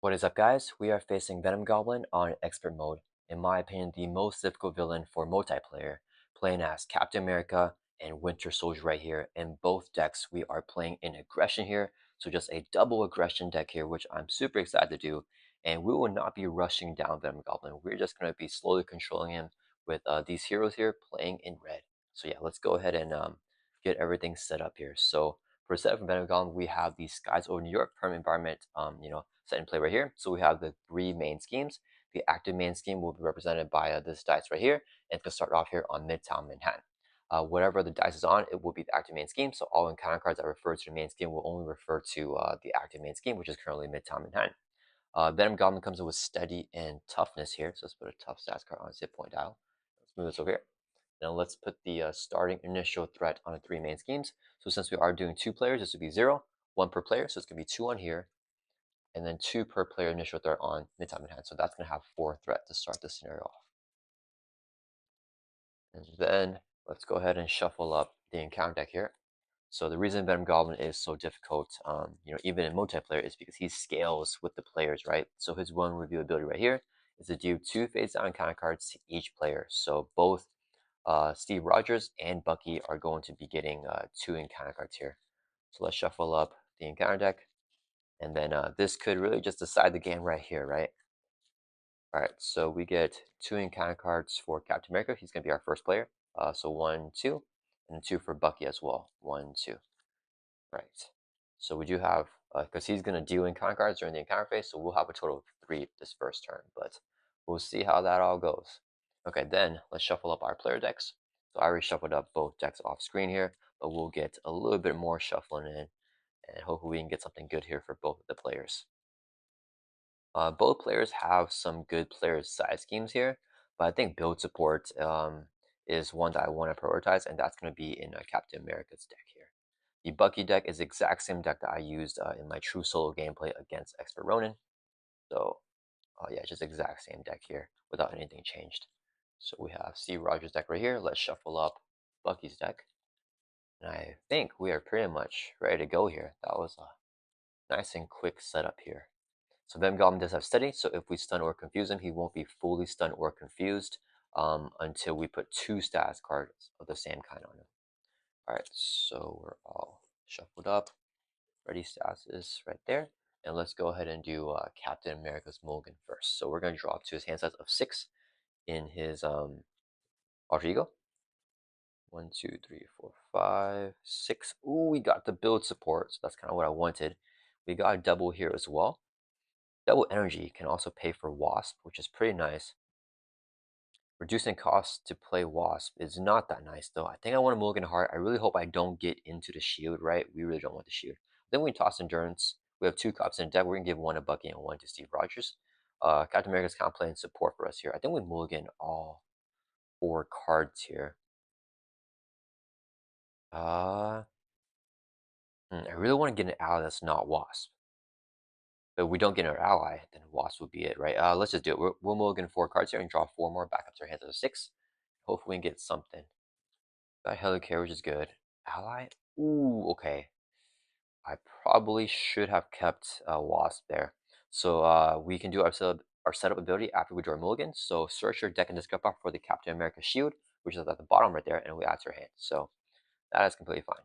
What is up, guys? We are facing Venom Goblin on Expert Mode. In my opinion, the most difficult villain for multiplayer, playing as Captain America and Winter Soldier right here. In both decks, we are playing in aggression here, so just a double aggression deck here, which I'm super excited to do. And we will not be rushing down Venom Goblin. We're just going to be slowly controlling him with these heroes here playing in red. So yeah, let's go ahead and get everything set up here. So for setup from Venom Goblin, we have the Skies over New York permanent environment, set in play right here. So we have the three main schemes. The active main scheme will be represented by this dice right here, and to start off here on Midtown Manhattan. Whatever the dice is on, it will be the active main scheme. So all encounter cards that refer to the main scheme will only refer to the active main scheme, which is currently Midtown Manhattan. Venom Goblin comes in with steady and toughness here. So let's put a tough stats card on his hit point dial. Let's move this over here. Now let's put the starting initial threat on the three main schemes. So since we are doing two players, this would be 0, 1 per player. So it's going to be 2 on here, and then 2 per player initial threat on Midtown Manhattan. So that's going to have 4 threat to start this scenario off. And then let's go ahead and shuffle up the encounter deck here. So the reason Venom Goblin is so difficult, even in multiplayer, is because he scales with the players, right? So his one review ability right here is to do 2 face down encounter cards to each player. So both Steve Rogers and Bucky are going to be getting 2 encounter cards here. So let's shuffle up the encounter deck. And then this could really just decide the game right here, right? All right, so we get 2 encounter cards for Captain America. He's going to be our first player. So 1, 2, and 2 for Bucky as well. 1, 2. Right. So we do have, because he's going to deal encounter cards during the encounter phase, so we'll have a total of 3 this first turn, but we'll see how that all goes. Okay, then let's shuffle up our player decks. So I already shuffled up both decks off screen here, but we'll get a little bit more shuffling in, and hopefully we can get something good here for both of the players. Both players have some good player side schemes here, but I think build support is one that I want to prioritize, and that's going to be in Captain America's deck here. The Bucky deck is the exact same deck that I used in my true solo gameplay against Expert Ronin. So yeah, just exact same deck here without anything changed. So we have Steve Rogers' deck right here. Let's shuffle up Bucky's deck. And I think we are pretty much ready to go here. That was a nice and quick setup here. So Venom Goblin does have steady, so if we stun or confuse him, he won't be fully stunned or confused until we put 2 status cards of the same kind on him. Alright, so we're all shuffled up. Ready status is right there. And let's go ahead and do Captain America's Mulligan first. So we're going to draw up to his hand size of 6 in his alter ego. 1, 2, 3, 4, 5, 6. Ooh, we got the build support, so that's kind of what I wanted. We got a double here as well. Double energy can also pay for Wasp, which is pretty nice. Reducing costs to play Wasp is not that nice, though. I think I want a Mulligan Heart. I really hope I don't get into the shield, right? We really don't want the shield. Then we toss Endurance. We have 2 cops in the deck. We're going to give 1 to Bucky and 1 to Steve Rogers. Captain America's kind of playing support for us here. I think we Mulligan all 4 cards here. I really want to get an ally that's not Wasp. But if we don't get our ally, then Wasp would be it, right? Let's just do it. We'll mulligan 4 cards here and draw 4 more back up to our hands of 6. Hopefully we can get something. Got Helicarrier, which is good. Ally? Ooh, okay. I probably should have kept Wasp there. So we can do our setup ability after we draw mulligan. So search your deck and discard box for the Captain America shield, which is at the bottom right there, and we add to our hand. So that is completely fine.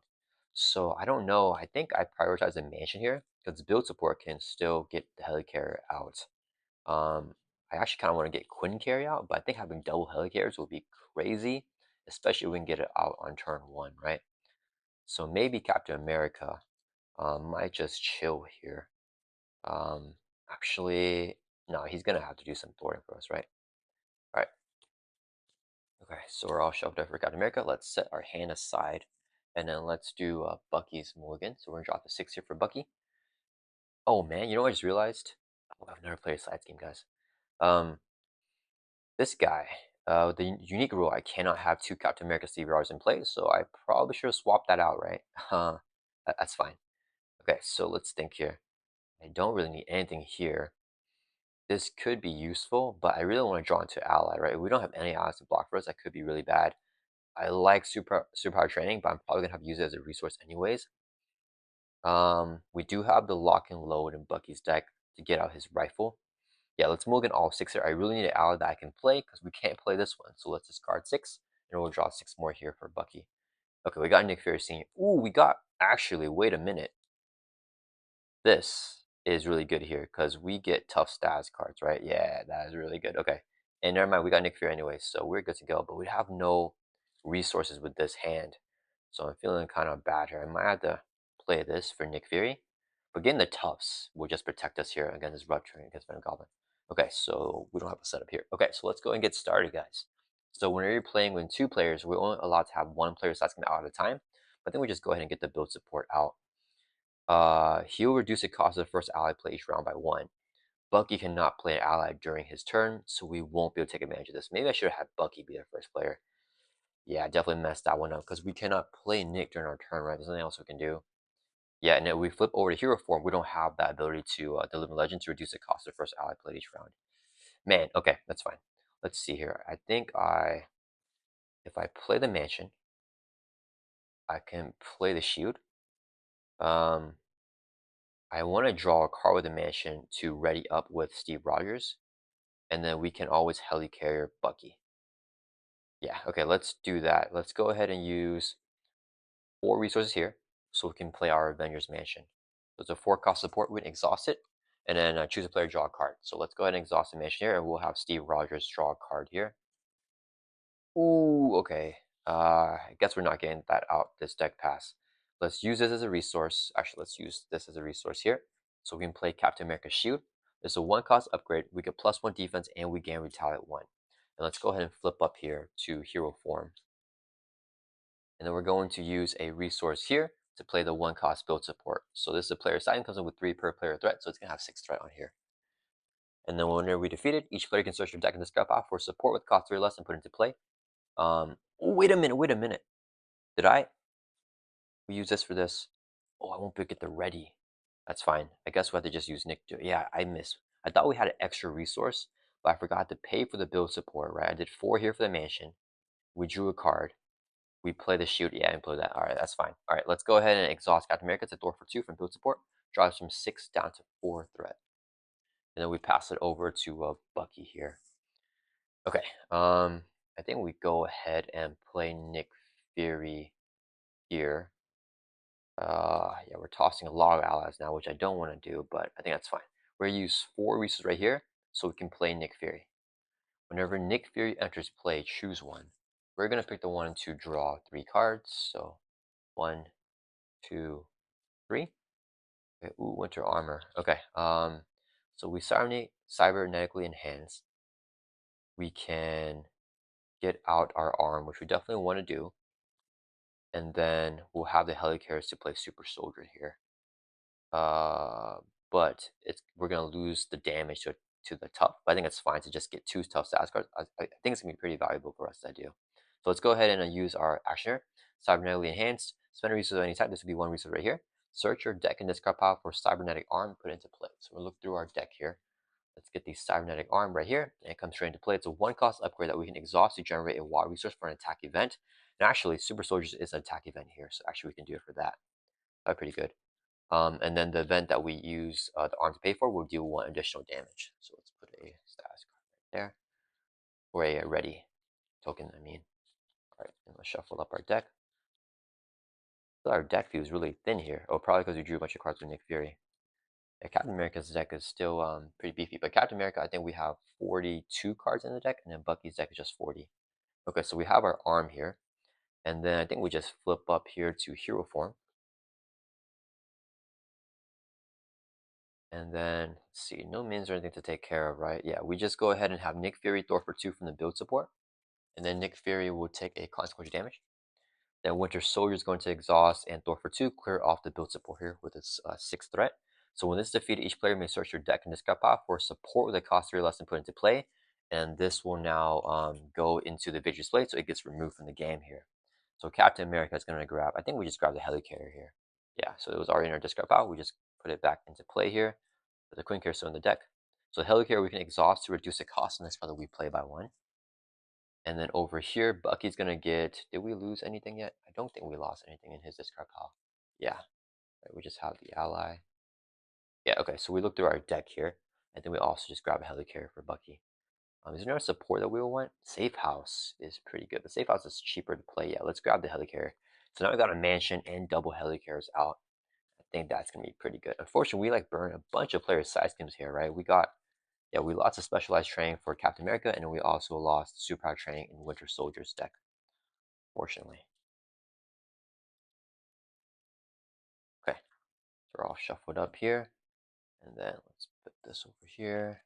So I don't know. I think I prioritize the mansion here because build support can still get the helicarrier out. I actually kind of want to get Quinn carry out, but I think having double helicarriers will be crazy, especially if we can get it out on turn 1, right? So maybe Captain America might just chill here. Actually, no, he's gonna have to do some thwarting for us, right? All right. Okay, so we're all shoved up for Captain America. Let's set our hand aside, and then let's do Bucky's mulligan. So we're gonna drop the 6 here for Bucky. Oh man, you know what I just realized? Oh, I've never played a side scheme, guys. This guy, the unique rule, I cannot have 2 Captain America Steve Rogers in play, so I probably should have swapped that out, right? That's fine. Okay, so let's think here. I don't really need anything here. This could be useful, but I really want to draw into ally, right? If we don't have any allies to block for us, that could be really bad. I like superpower training, but I'm probably gonna have to use it as a resource anyways. We do have the lock and load in Bucky's deck. to get out his rifle. Yeah, let's mulligan all 6 here. I really need an ally that I can play because we can't play this one. So let's discard 6, and we'll draw 6 more here for Bucky. Okay, we got Nick Fury Sr. Ooh, we got, actually, wait a minute. This is really good here because we get tough stats cards, right? Yeah, that is really good. Okay, and never mind, we got Nick Fury anyway, so we're good to go. But we have no resources with this hand, so I'm feeling kind of bad here. I might have to play this for Nick Fury, but getting the toughs will just protect us here against this rupture against Venom Goblin. Okay, so we don't have a setup here. Okay, so let's go and get started, guys. So whenever you're playing with 2 players, we're only allowed to have 1 player stats out at a time. But then we just go ahead and get the build support out. He'll reduce the cost of the first ally play each round by 1. Bucky cannot play an ally during his turn, so we won't be able to take advantage of this. Maybe I should have had Bucky be the first player. Yeah, I definitely messed that one up because we cannot play Nick during our turn, right? There's nothing else we can do. Yeah, and if we flip over to hero form, we don't have that ability to the living legend to reduce the cost of the first ally played each round. Man, okay, that's fine. Let's see here. I think if I play the mansion, I can play the shield. Um, I want to draw a card with the mansion to ready up with Steve Rogers, and then we can always helicarrier Bucky. Yeah, okay, let's do that. Let's go ahead and use 4 resources here so we can play our Avengers Mansion. So it's a 4 cost support. We can exhaust it and then choose a player, draw a card. So let's go ahead and exhaust the mansion here, and we'll have Steve Rogers draw a card here. Ooh, okay. I guess we're not getting that out this deck pass. Let's use this as a resource. Actually, let's use this as a resource here. So we can play Captain America's Shield. It's a 1 cost upgrade. We get +1 defense and we gain retaliate 1. And let's go ahead and flip up here to hero form. And then we're going to use a resource here to play the 1 cost build support. So this is a player side, comes in with 3 per player threat, so it's gonna have 6 threat on here. And then whenever we defeat it, each player can search their deck and discard off for support with cost 3 or less and put into play. Oh, wait a minute. Did I use this for this? Oh, I won't be able to get the ready. That's fine. I guess we have to just use Nick. Yeah, I missed. I thought we had an extra resource, but I forgot to pay for the build support, right? I did 4 here for the mansion. We drew a card. We play the shoot. Yeah, and play that. All right, that's fine. All right, let's go ahead and exhaust Captain America to Thor for 2 from build support. Drives from 6 down to 4 threat. And then we pass it over to Bucky here. Okay, I think we go ahead and play Nick Fury here. Yeah, we're tossing a lot of allies now, which I don't want to do, but I think that's fine. We're going to use 4 resources right here so we can play Nick Fury. Whenever Nick Fury enters play, choose one. We're going to pick the one to draw 3 cards. So 1, 2, 3. Okay, ooh, winter armor. Okay, so we cybernetically enhance. We can get out our arm, which we definitely want to do. And then we'll have the helicarriers to play super soldier here. Uh, but we're gonna lose the damage to the tough. But I think it's fine to just get 2 tough stats cards. I think it's gonna be pretty valuable for us to do. So let's go ahead and use our action here. Cybernetically enhanced. Spend a resource of any type. This would be 1 resource right here. Search your deck and discard pile for cybernetic arm. Put it into play. So we'll look through our deck here. Let's get the cybernetic arm right here, and it comes straight into play. It's a 1 cost upgrade that we can exhaust to generate a water resource for an attack event. And actually, Super Soldiers is an attack event here, so actually we can do it for that. That's pretty good. And then the event that we use the arm to pay for will deal 1 additional damage. So let's put a status card right there, or a ready token, I mean. All right, and let's shuffle up our deck. So our deck feels really thin here. Oh, probably because we drew a bunch of cards with Nick Fury. Yeah, Captain America's deck is still pretty beefy, but Captain America, I think we have 42 cards in the deck, and then Bucky's deck is just 40. Okay, so we have our arm here, and then I think we just flip up here to hero form. And then, let's see, no mins or anything to take care of, right? Yeah, we just go ahead and have Nick Fury Thor for 2 from the build support. And then Nick Fury will take a consequential damage. Then Winter Soldier is going to exhaust and Thor for 2, clear off the build support here with its 6th threat. So when this is defeated, each player may search your deck and discard pile for support with a cost 3 less and put into play. And this will now go into the victory display, so it gets removed from the game here. So Captain America is going to grab, I think we just grabbed the helicarrier here. Yeah, so it was already in our discard pile. We just put it back into play here. With the Queen Carrier still in the deck. So the helicarrier we can exhaust to reduce the cost on this spell that we play by 1. And then over here, Bucky's gonna get. Did we lose anything yet? I don't think we lost anything in his discard pile. Yeah, right, we just have the ally. Yeah, okay, so we look through our deck here, and then we also just grab a helicarrier for Bucky. Is there no support that we will want? Safe House is pretty good, but Safe House is cheaper to play. Yeah, let's grab the helicarrier. So now we got a mansion and double helicarriers out. I think that's gonna be pretty good. Unfortunately, we like burn a bunch of players' side schemes here, right? We lost a specialized training for Captain America, and we also lost super training in Winter Soldier's deck, fortunately. Okay, so we're all shuffled up here, and then let's put this over here.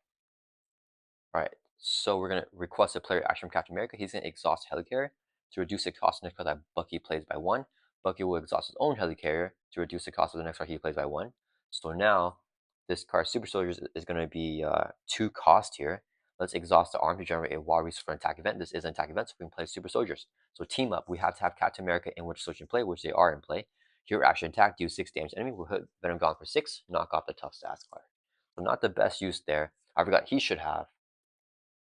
All right, so we're gonna request a player action from Captain America. He's gonna exhaust Helicarrier to reduce the cost of the next card that Bucky plays by 1. Bucky will exhaust his own Helicarrier to reduce the cost of the next card he plays by 1. So now this card, Super Soldiers, is gonna be 2 cost here. Let's exhaust the arm to generate a wild resource for an attack event. This is an attack event, so we can play Super Soldiers. So team up, we have to have Captain America and Winter Soldier in play, which they are in play. Hero action attack, do 6 damage to enemy. We'll hit Venom Gone for 6, knock off the tough stats card. So not the best use there. I forgot he should have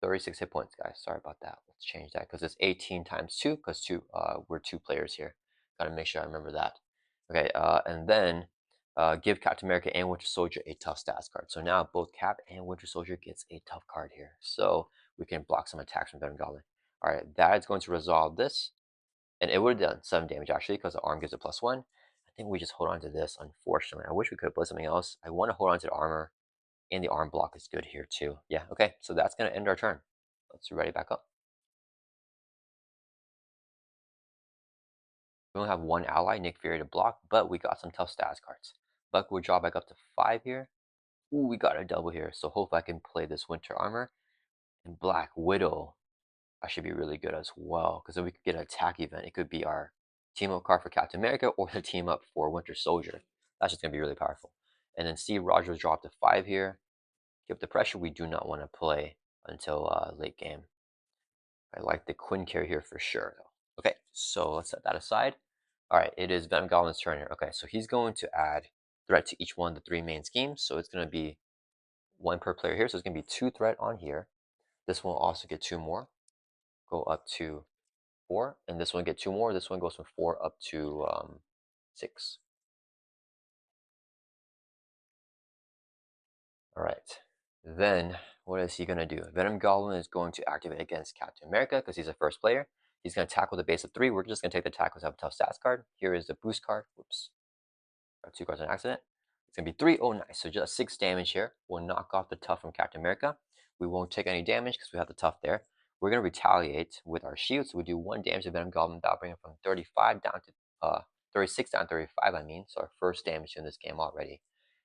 36 hit points, guys. Sorry about that. Let's change that because it's 18 times 2 because we're 2 players here. Got to make sure I remember that. Okay, and then give Captain America and Winter Soldier a tough stats card. So now both Cap and Winter Soldier gets a tough card here. So we can block some attacks from Venom Goblin. All right, that is going to resolve this. And it would have done 7 damage actually because the arm gives it +1. I think we just hold on to this, unfortunately. I wish we could have played something else. I want to hold on to the armor, and the arm block is good here too. Yeah, okay, so that's going to end our turn. Let's ready back up. We only have one ally, Nick Fury, to block, but we got some tough stats cards. Buck will draw back up to 5 here. Ooh, we got a double here, so hopefully I can play this Winter Armor. And Black Widow, I should be really good as well, because then we could get an attack event. It could be our team up card for Captain America or the team up for Winter Soldier. That's just going to be really powerful. And then Steve Rogers drop to 5 here. Give the pressure we do not want to play until late game. I like the Quinn carry here for sure, though. Okay, so let's set that aside. All right, it is Venom Goblin's turn here. Okay, so he's going to add threat to each one of the 3 main schemes. So it's going to be 1 per player here. So it's going to be 2 threat on here. This one will also get 2 more. Go up to 4. And this one get 2 more. This one goes from 4 up to 6. All right. Then what is he going to do? Venom Goblin is going to activate against Captain America because he's a first player. He's going to tackle the base of 3. We're just going to take the tackles, have a tough stats card. Here is the boost card. Whoops. Got 2 cards on accident. It's going to be 3. Oh, nice. So just 6 damage here. We'll knock off the tough from Captain America. We won't take any damage because we have the tough there. We're going to retaliate with our shield. So we do 1 damage to Venom Goblin. That'll bring him from 35 down to 36 down to 35, I mean. So our first damage in this game already.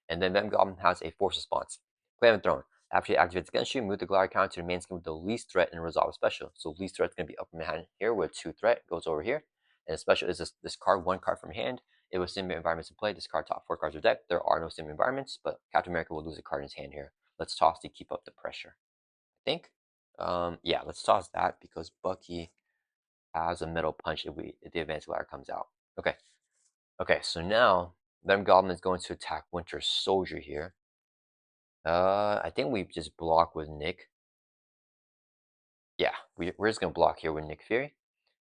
And then Venom Goblin has a force response. Clam Throne. After he activates against you, move the glider counter to the main scheme with the least threat and resolve a special. So least threat is going to be upper hand here with 2 threat. Goes over here. And the special is this card, 1 card from hand. It was sim environments in play. Discard top 4 cards of deck. There are no sim environments, but Captain America will lose a card in his hand here. Let's toss to keep up the pressure. I think. Yeah, let's toss that because Bucky has a metal punch if the advanced ladder comes out. Okay. Okay, so now Venom Goblin is going to attack Winter Soldier here. I think we just block with Nick. Yeah, we're just gonna block here with Nick Fury.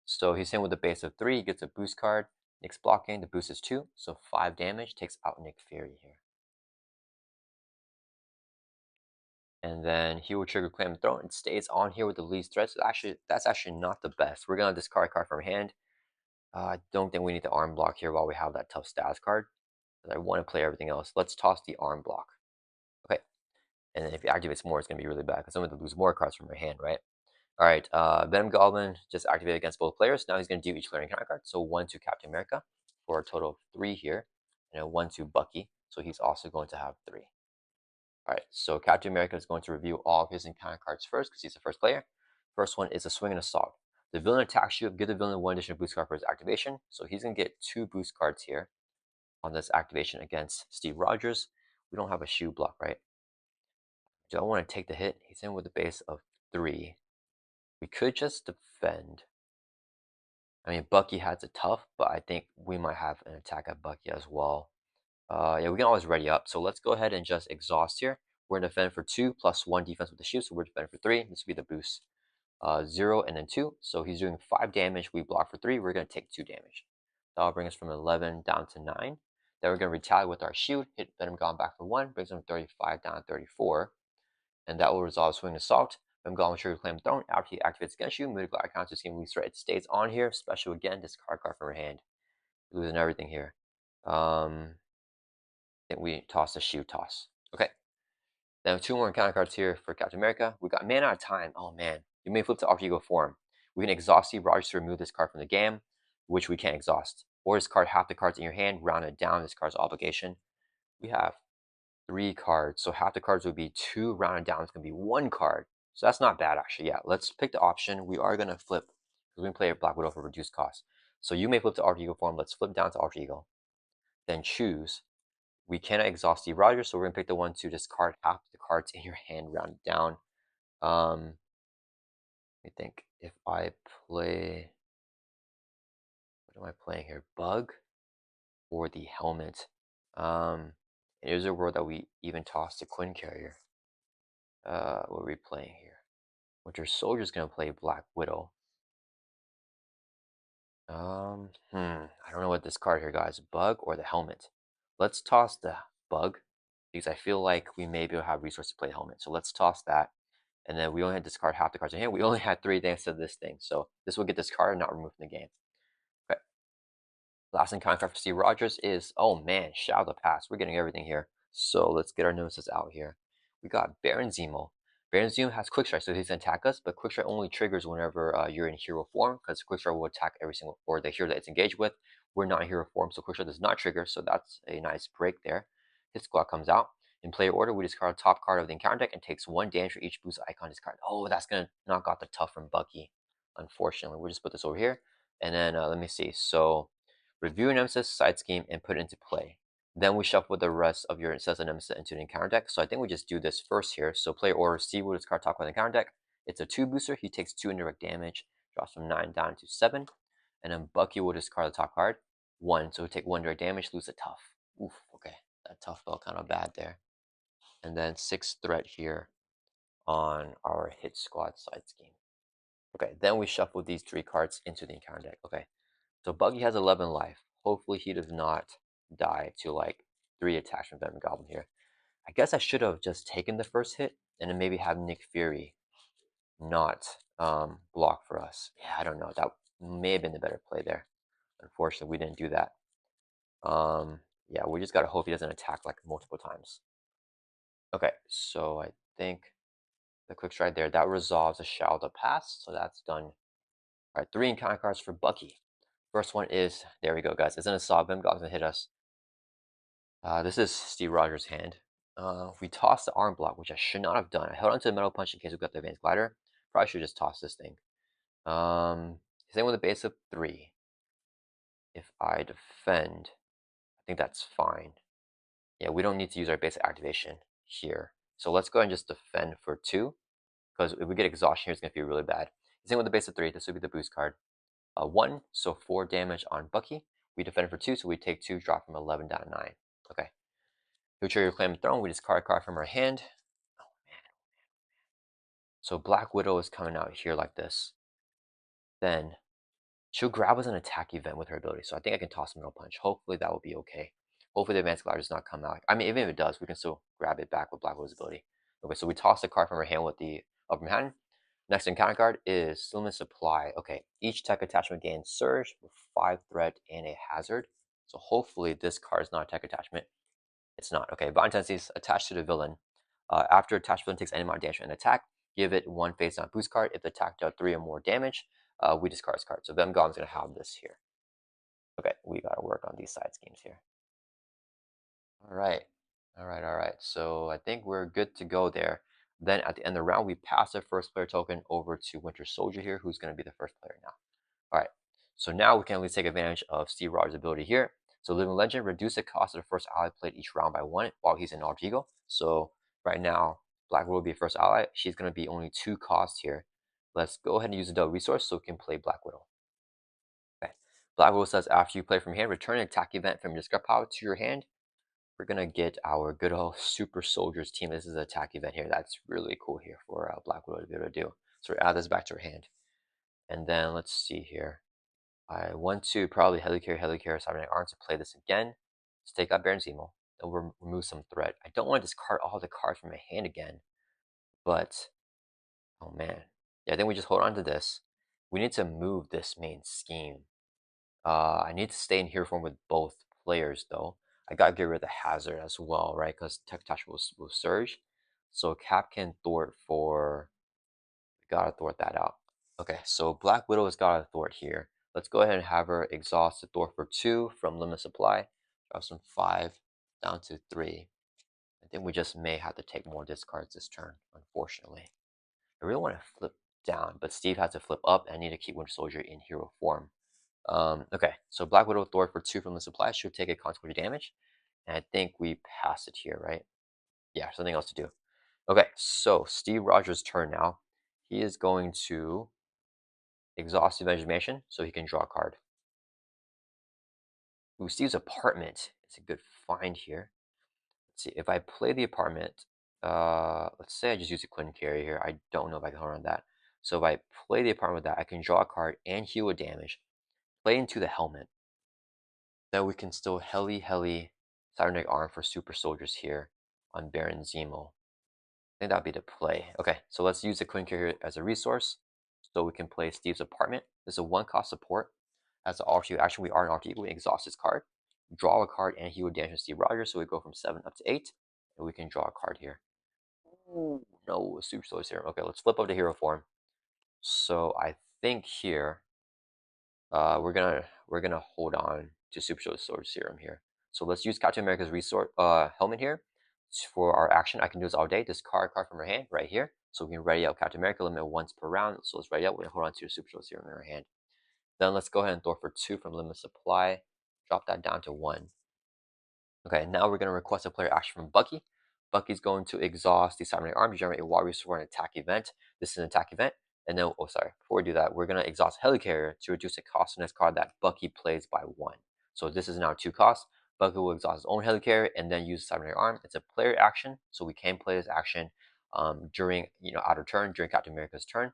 So he's in with a base of 3, he gets a boost card. Nick's blocking, the boost is 2, so 5 damage, takes out Nick Fury here. And then he will trigger Claim the Throne. It stays on here with the least threat. So that's actually not the best. We're gonna discard a card from hand. I don't think we need the arm block here while we have that tough stats card. I want to play everything else. Let's toss the arm block. Okay. And then if he activates more, it's gonna be really bad because I'm going to lose more cards from your hand, right? All right. Venom Goblin just activated against both players. Now he's gonna do each player in counter card. So 1 to Captain America for a total of 3 here, and a 1 to Bucky. So he's also going to have 3. All right, so Captain America is going to review all of his encounter cards first because he's the first player. First one is a swing and assault. The villain attacks you, give the villain 1 additional boost card for his activation. So he's going to get 2 boost cards here on this activation against Steve Rogers. We don't have a shoe block, right? Do I want to take the hit? He's in with a base of 3. We could just defend. I mean, Bucky has a tough, but I think we might have an attack at Bucky as well. Yeah, we can always ready up. So let's go ahead and just exhaust here. We're going to defend for 2 plus 1 defense with the shield. So we're defending for 3. This will be the boost. 0 and then 2. So he's doing 5 damage. We block for 3. We're going to take 2 damage. That'll bring us from 11 down to 9. Then we're going to retaliate with our shield, hit Venom Goblin back for 1, brings him 35 down to 34. And that will resolve Swing Assault. Venom Goblin Trigger Claim Throne. After he activates against you, move the counter scheme release right. It stays on here. Special again, discard card from your hand. You're losing everything here. I think we toss the shield toss. Okay. Then 2 more encounter cards here for Captain America. We got Man Out of Time. Oh man. You may flip to Alter Ego form. We can exhaust Steve Rogers to remove this card from the game, which we can't exhaust. Or discard half the cards in your hand, rounded down this card's obligation. We have 3 cards. So half the cards would be 2 rounded down. It's going to be 1 card. So that's not bad actually. Yeah, let's pick the option. We are going to flip because we can play a Black Widow for reduced cost. So you may flip to Alter Ego form. Let's flip down to Alter Ego. Then choose. We cannot exhaust Steve Rogers, so we're going to pick the one to discard half the cards in your hand, rounded down. Let me think. If I play, what am I playing here? Bug or the helmet? Here's a world that we even tossed the Quinn Carrier. What are we playing here? Winter Soldier's gonna play Black Widow. I don't know what this card here, guys. Bug or the helmet? Let's toss the bug because I feel like we may be able to have resources to play helmet. So let's toss that. And then we only had to discard half the cards in hand. We only had 3 thanks to this thing. So this will get discarded and not removed from the game. Okay. Last encounter card for Steve Rogers is, oh man, Shadow of the Past. We're getting everything here. So let's get our notices out here. We got Baron Zemo. Baron Zemo has Quick Strike, so he's going to attack us, but Quick Strike only triggers whenever you're in hero form, because Quick Strike will attack every single, or the hero that it's engaged with. We're not in hero form, so Quick Strike does not trigger, so that's a nice break there. His squad comes out. In player order, we discard a top card of the encounter deck and takes 1 damage for each boost icon discard. Oh, that's going to knock out the tough from Bucky, unfortunately. We'll just put this over here. And then, let me see. So, review an Nemesis side scheme and put it into play. Then we shuffle the rest of your Incessant Nemesis into the encounter deck. So I think we just do this first here. So player order Steve will discard top card of the encounter deck. It's a 2 booster. He takes 2 indirect damage, drops from 9 down to 7. And then Bucky will discard the top card, 1. So we take 1 direct damage, lose a tough. Oof, okay. That tough felt kind of bad there. And then 6 threat here on our hit squad side scheme. Okay, then we shuffle these 3 cards into the encounter deck. Okay, so Bucky has 11 life. Hopefully he does not die to like 3 attacks from Venom Goblin here. I guess I should have just taken the first hit and then maybe have Nick Fury not block for us. Yeah, I don't know. That may have been the better play there. Unfortunately, we didn't do that. Yeah, we just gotta hope he doesn't attack like multiple times. Okay, so I think the quick strike there, that resolves the Shadow of the Past, so that's done. All right, 3 encounter cards for Bucky. First one is, there we go, guys. It's an assault. Venom Goblin's gonna hit us. This is Steve Rogers' hand. We tossed the arm block, which I should not have done. I held onto the metal punch in case we got the advanced glider. Probably should just toss this thing. Same with a base of 3. If I defend, I think that's fine. Yeah, we don't need to use our basic activation here. So let's go ahead and just defend for 2. Because if we get exhaustion here, it's going to feel really bad. Same with the base of 3. This would be the boost card. 1, so 4 damage on Bucky. We defend for 2, so we take 2, drop from 11 down to 9. Okay. To trigger Claim Throne, we discard a card from our hand. Oh man. So Black Widow is coming out here like this. Then she'll grab us an attack event with her ability. So I think I can toss a Middle Punch. Hopefully that will be okay. Hopefully the Advanced Glider does not come out. I mean, even if it does, we can still grab it back with Black Widow's ability. Okay, so we toss the card from our hand with the upper hand. Next encounter card is Stillman Supply. Okay, each tech attachment gains Surge with 5 threat and a hazard. So hopefully this card is not a tech attachment. It's not. Okay, Bond tendencies attached to the villain. After attached villain takes any amount of damage and attack, give it 1 face down boost card. If the attack does 3 or more damage, we discard this card. So Venom Goblin's going to have this here. Okay, we got to work on these side schemes here. All right. So I think we're good to go there. Then at the end of the round, we pass the first player token over to Winter Soldier here, who's going to be the first player now. All right. So now we can at least take advantage of Steve Rogers' ability here. So Living Legend, reduce the cost of the first ally played each round by 1 while he's in Alter Ego. So right now, Black Widow will be first ally. She's going to be only 2 costs here. Let's go ahead and use the double resource so we can play Black Widow. Okay. Black Widow says after you play from hand, return an attack event from your discard pile to your hand. We're going to get our good old Super Soldiers team. This is an attack event here. That's really cool here for Black Widow to be able to do. So we add this back to her hand. And then let's see here. I want to probably Helicarrier, Cybernetic Arms to play this again. Let's take out Baron Zemo, and we'll remove some threat. I don't want to discard all the cards from my hand again, but oh man. Yeah, I think we just hold on to this. We need to move this main scheme. I need to stay in hero form with both players though. I gotta get rid of the hazard as well, right? Because Tech Touch will surge. So Cap can thwart for. Gotta thwart that out. Okay, so Black Widow has got a thwart here. Let's go ahead and have her exhaust the thwart for 2 from limit supply. Drop some 5 down to 3. I think we just may have to take more discards this turn, unfortunately. I really want to flip down, but Steve has to flip up, and I need to keep Winter Soldier in hero form. Okay, so Black Widow thwart for 2 from the supply should take a consequence damage, and I think we pass it here, right? Yeah, something else to do. Okay, so Steve Rogers' turn now. He is going to exhaust Imagination so he can draw a card. Ooh, Steve's Apartment is a good find here. Let's see, if I play the Apartment, let's say I just use a Quinn carry here. I don't know if I can hold on that. So if I play the Apartment with that, I can draw a card and heal with damage. Play into the Helmet. Then we can still heli Cybernetic Arm for Super Soldiers here on Baron Zemo. I think that'd be the play. Okay, so let's use the Quinn carrier as a resource so we can play Steve's Apartment. This is a 1-cost support. As an alter action, we are an alter ego. We exhaust this card, draw a card, and he would damage Steve Rogers. So we go from 7 up to 8, and we can draw a card here. Ooh, no, Super Soldier Serum. Okay, let's flip up to hero form. So I think here we're gonna hold on to Super Soldier Serum here. So let's use Captain America's resource helmet here for our action. I can do this all day. Discard card from our hand right here. So we can ready out Captain America limit once per round. So let's ready out. We're gonna hold on to the Super Soldier Serum in our hand. Then let's go ahead and throw for 2 from limit supply. Drop that down to 1. Okay, now we're going to request a player action from Bucky. Bucky's going to exhaust the Cybernetic Arm to generate a water resource for an attack event. This is an attack event. And then, oh sorry, before we do that, we're going to exhaust Helicarrier to reduce the cost of this card that Bucky plays by 1. So this is now 2 costs. Bucky will exhaust his own Helicarrier and then use Cybernetic Arm. It's a player action, so we can play this action during, out of turn, during Captain America's turn.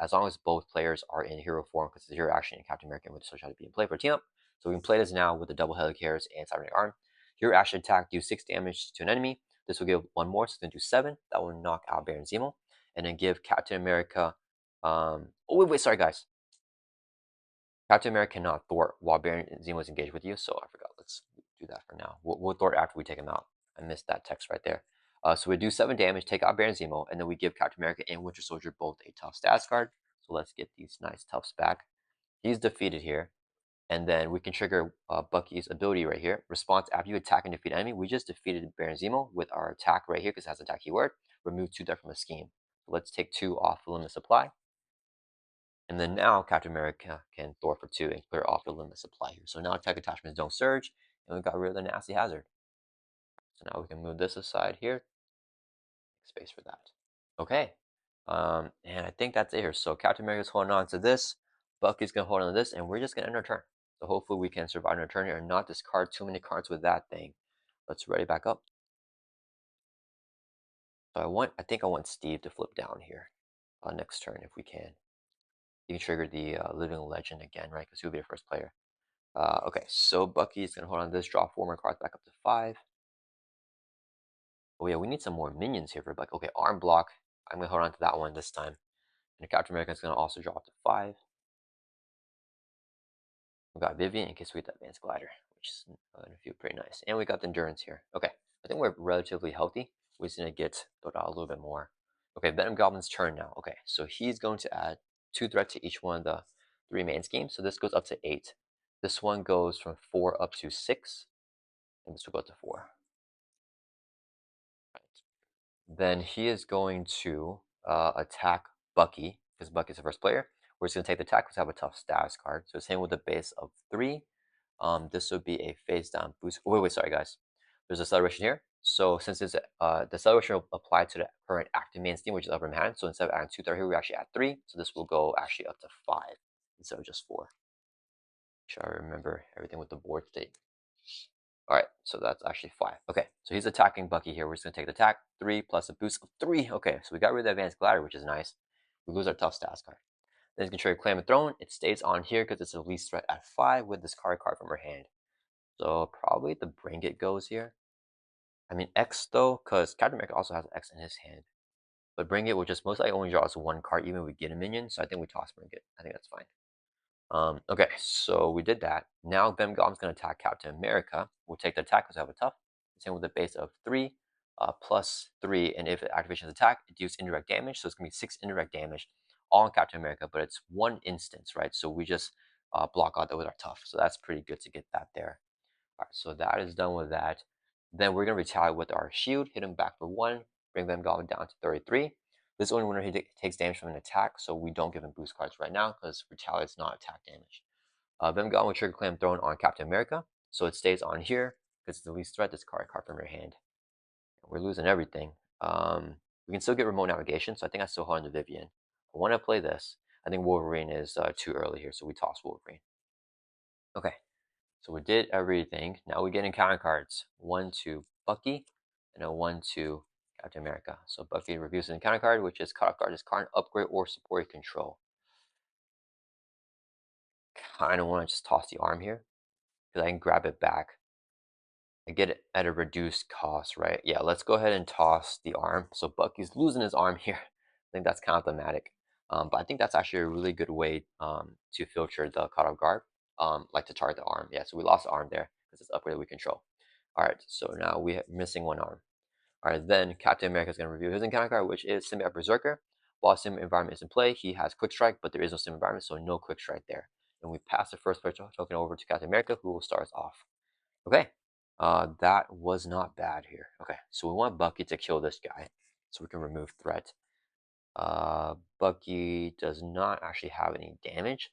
As long as both players are in hero form, because it's a hero action and Captain America and Winter Soldier have to be in play for a team up. So we can play this now with the double Helicarriers and Cybernetic Arm. Hero action attack, do 6 damage to an enemy. This will give 1 more, so it's going to do 7. That will knock out Baron Zemo. And then give Captain America... oh, wait, sorry, guys. Captain America cannot thwart while Baron Zemo is engaged with you, so I forgot. Let's do that for now. We'll thwart after we take him out. I missed that text right there. So we do 7 damage, take out Baron Zemo, and then we give Captain America and Winter Soldier both a tough stats card. So let's get these nice toughs back. He's defeated here. And then we can trigger Bucky's ability right here. Response after you attack and defeat an enemy. We just defeated Baron Zemo with our attack right here because it has attack keyword. Remove 2 deck from the scheme. So let's take 2 off the limit supply. And then now Captain America can thwart for 2 and clear off the limit supply here. So now attack attachments don't surge, and we got rid of the nasty hazard. So now we can move this aside here. Space for that. Okay. And I think that's it here. So Captain America's holding on to this. Bucky's going to hold on to this, and we're just going to end our turn. So hopefully we can survive our turn here and not discard too many cards with that thing. Let's ready back up. So I think I want Steve to flip down here next turn if we can. You can trigger the Living Legend again, right? Because he'll be the first player. Okay, so Bucky's going to hold on to this, draw 4 more cards back up to 5. Oh yeah, we need some more minions here for Bucky. Okay, arm block. I'm going to hold on to that one this time. And Captain America is going to also drop to 5. We got Vivian in case we get the Advanced Glider, which is going to feel pretty nice. And we got the Endurance here. Okay, I think we're relatively healthy. We just need to get Dota a little bit more. Okay, Venom Goblin's turn now. Okay, so he's going to add 2 threat to each one of the 3 main schemes. So this goes up to 8. This one goes from 4 up to 6. And this will go up to 4. Right. Then he is going to attack Bucky, because Bucky's the first player. We're just going to take the attack because I have a tough status card. So it's hitting with a base of 3. This would be a face down boost. Oh, wait, sorry, guys. There's a celebration here. So since it's the celebration will apply to the current active main steam, which is upper hand. So instead of adding 2 threat here, we actually add 3. So this will go actually up to 5 instead of just 4. Make sure I remember everything with the board state. All right, so that's actually 5. Okay, so he's attacking Bucky here. We're just gonna take the attack 3 plus a boost of 3. Okay, so we got rid of the Advanced Glider, which is nice. We lose our tough stats card. Then you can trigger Claim a Throne. It stays on here because it's the least threat at 5 with this card from her hand. So probably the Bring It goes here. I mean X though, because Captain America also has X in his hand. But Bring It will just most likely only draw us one card even if we get a minion, so I think we toss Bring It. I think that's fine. Okay, so we did that. Now Venom Goblin's gonna attack Captain America. We'll take the attack because we have a tough. Same with a base of 3, +3, and if activation is attack, it deals indirect damage. So it's gonna be 6 indirect damage all on Captain America, but it's one instance, right? So we just block out that with our tough. So that's pretty good to get that there. All right, so that is done with that. Then we're gonna retaliate with our shield, hit him back for 1, bring Venom Goblin down to 33. This is only when he takes damage from an attack, so we don't give him boost cards right now because retaliate is not attack damage. Venom Goblin with Trigger Clam thrown on Captain America, so it stays on here because it's the least threat. Discard a card from your hand. We're losing everything. We can still get remote navigation, so I think I still hold on to Vivian. I want to play this. I think Wolverine is too early here, so we toss Wolverine. Okay, so we did everything. Now we get encounter cards. 1 to Bucky, and a 1 to Captain America. So Bucky reviews an encounter card, which is cut off guard is card upgrade or support your control. Kind of want to just toss the arm here because I can grab it back. I get it at a reduced cost, right? Yeah, let's go ahead and toss the arm. So Bucky's losing his arm here. I think that's kind of thematic. But I think that's actually a really good way to filter the cutoff guard, like to target the arm. Yeah, so we lost the arm there because it's upgrade we control. All right, so now we're missing one arm. All right, then Captain America is going to review his encounter card, which is Symbiote Berserker. While Sim Environment is in play, he has Quick Strike, but there is no Sim Environment, so no Quick Strike there. And we pass the first player token over to Captain America, who will start us off. Okay, that was not bad here. Okay, so we want Bucky to kill this guy so we can remove threat. Bucky does not actually have any damage.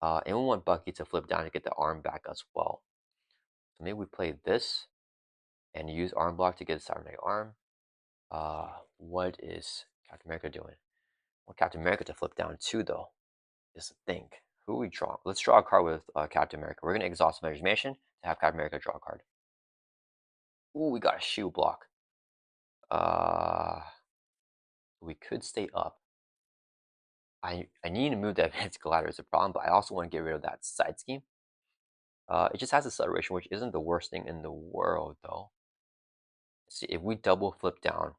And we want Bucky to flip down to get the arm back as well. So maybe we play this and use arm block to get the Cybernetic arm. What is Captain America doing? Well, Captain America to flip down too, though, is the thing. Who we draw? Let's draw a card with Captain America. We're going to exhaust Measures Mansion to have Captain America draw a card. Ooh, we got a shield block. We could stay up. I need to move that advanced glider is a problem, but I also want to get rid of that side scheme. It just has acceleration, which isn't the worst thing in the world, though. Let's see, if we double flip down,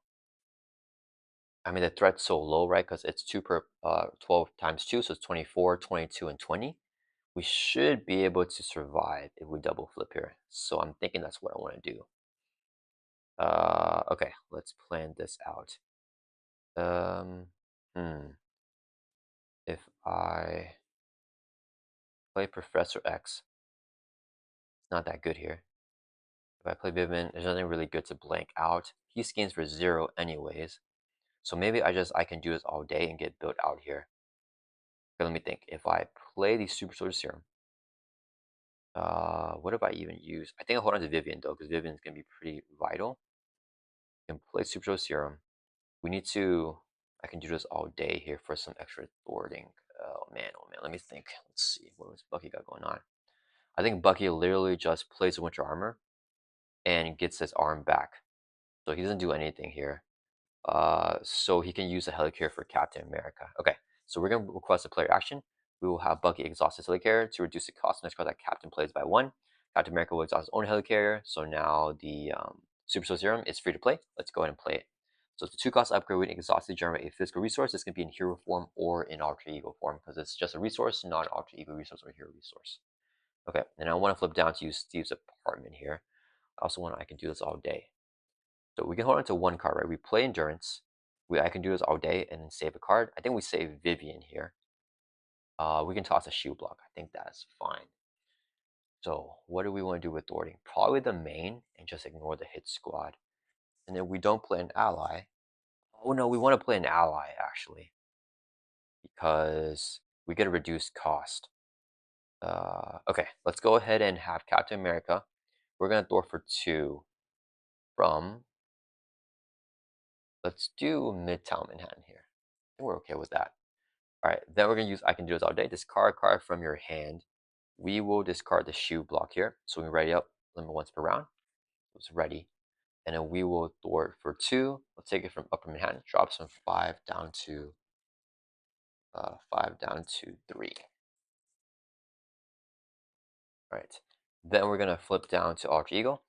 I mean, the threat's so low, right? Because it's 2 per 12 times 2, so it's 24, 22, and 20. We should be able to survive if we double flip here. So I'm thinking that's what I want to do. Okay, let's plan this out. If I play Professor X, it's not that good here. If I play Vivian, there's nothing really good to blank out. He scans for 0 anyways. So maybe I can do this all day and get built out here. Okay, let me think. If I play the Super Soldier Serum, what if I even use? I think I'll hold on to Vivian though, because Vivian's gonna be pretty vital. I can play Super Soldier Serum. We need to. I can do this all day here for some extra thwarting. Oh man, let me think. Let's see. What was Bucky got going on? I think Bucky literally just plays Winter Armor and gets his arm back. So he doesn't do anything here. So he can use a Helicarrier for Captain America. Okay, so we're going to request a player action. We will have Bucky exhaust his Helicarrier to reduce the cost of next card that Captain plays by 1. Captain America will exhaust his own Helicarrier, so now the Super Soul Serum is free to play. Let's go ahead and play it. So it's a 2-cost upgrade with exhaust to generate a physical resource. This can be in hero form or in alter ego form because it's just a resource, not an alter ego resource or hero resource. Okay, and I want to flip down to use Steve's apartment here. I can do this all day. So we can hold on to one card, right? We play Endurance. I can do this all day and then save a card. I think we save Vivian here. We can toss a shield block. I think that's fine. So what do we want to do with thwarting? Probably the main and just ignore the hit squad. And then we don't play an ally. Oh no, we want to play an ally actually. Because we get a reduced cost. Okay, let's go ahead and have Captain America. We're going to thwart for 2 from, let's do Midtown Manhattan here. I think we're okay with that. All right, then we're going to use I can do this all day. Discard a card from your hand. We will discard the shield block here. So we ready up, limit once per round. It's ready. And then we will thwart for 2. Let's take it from Upper Manhattan. Drops from 5 down to 3. All right. Then we're gonna flip down to Alter Ego,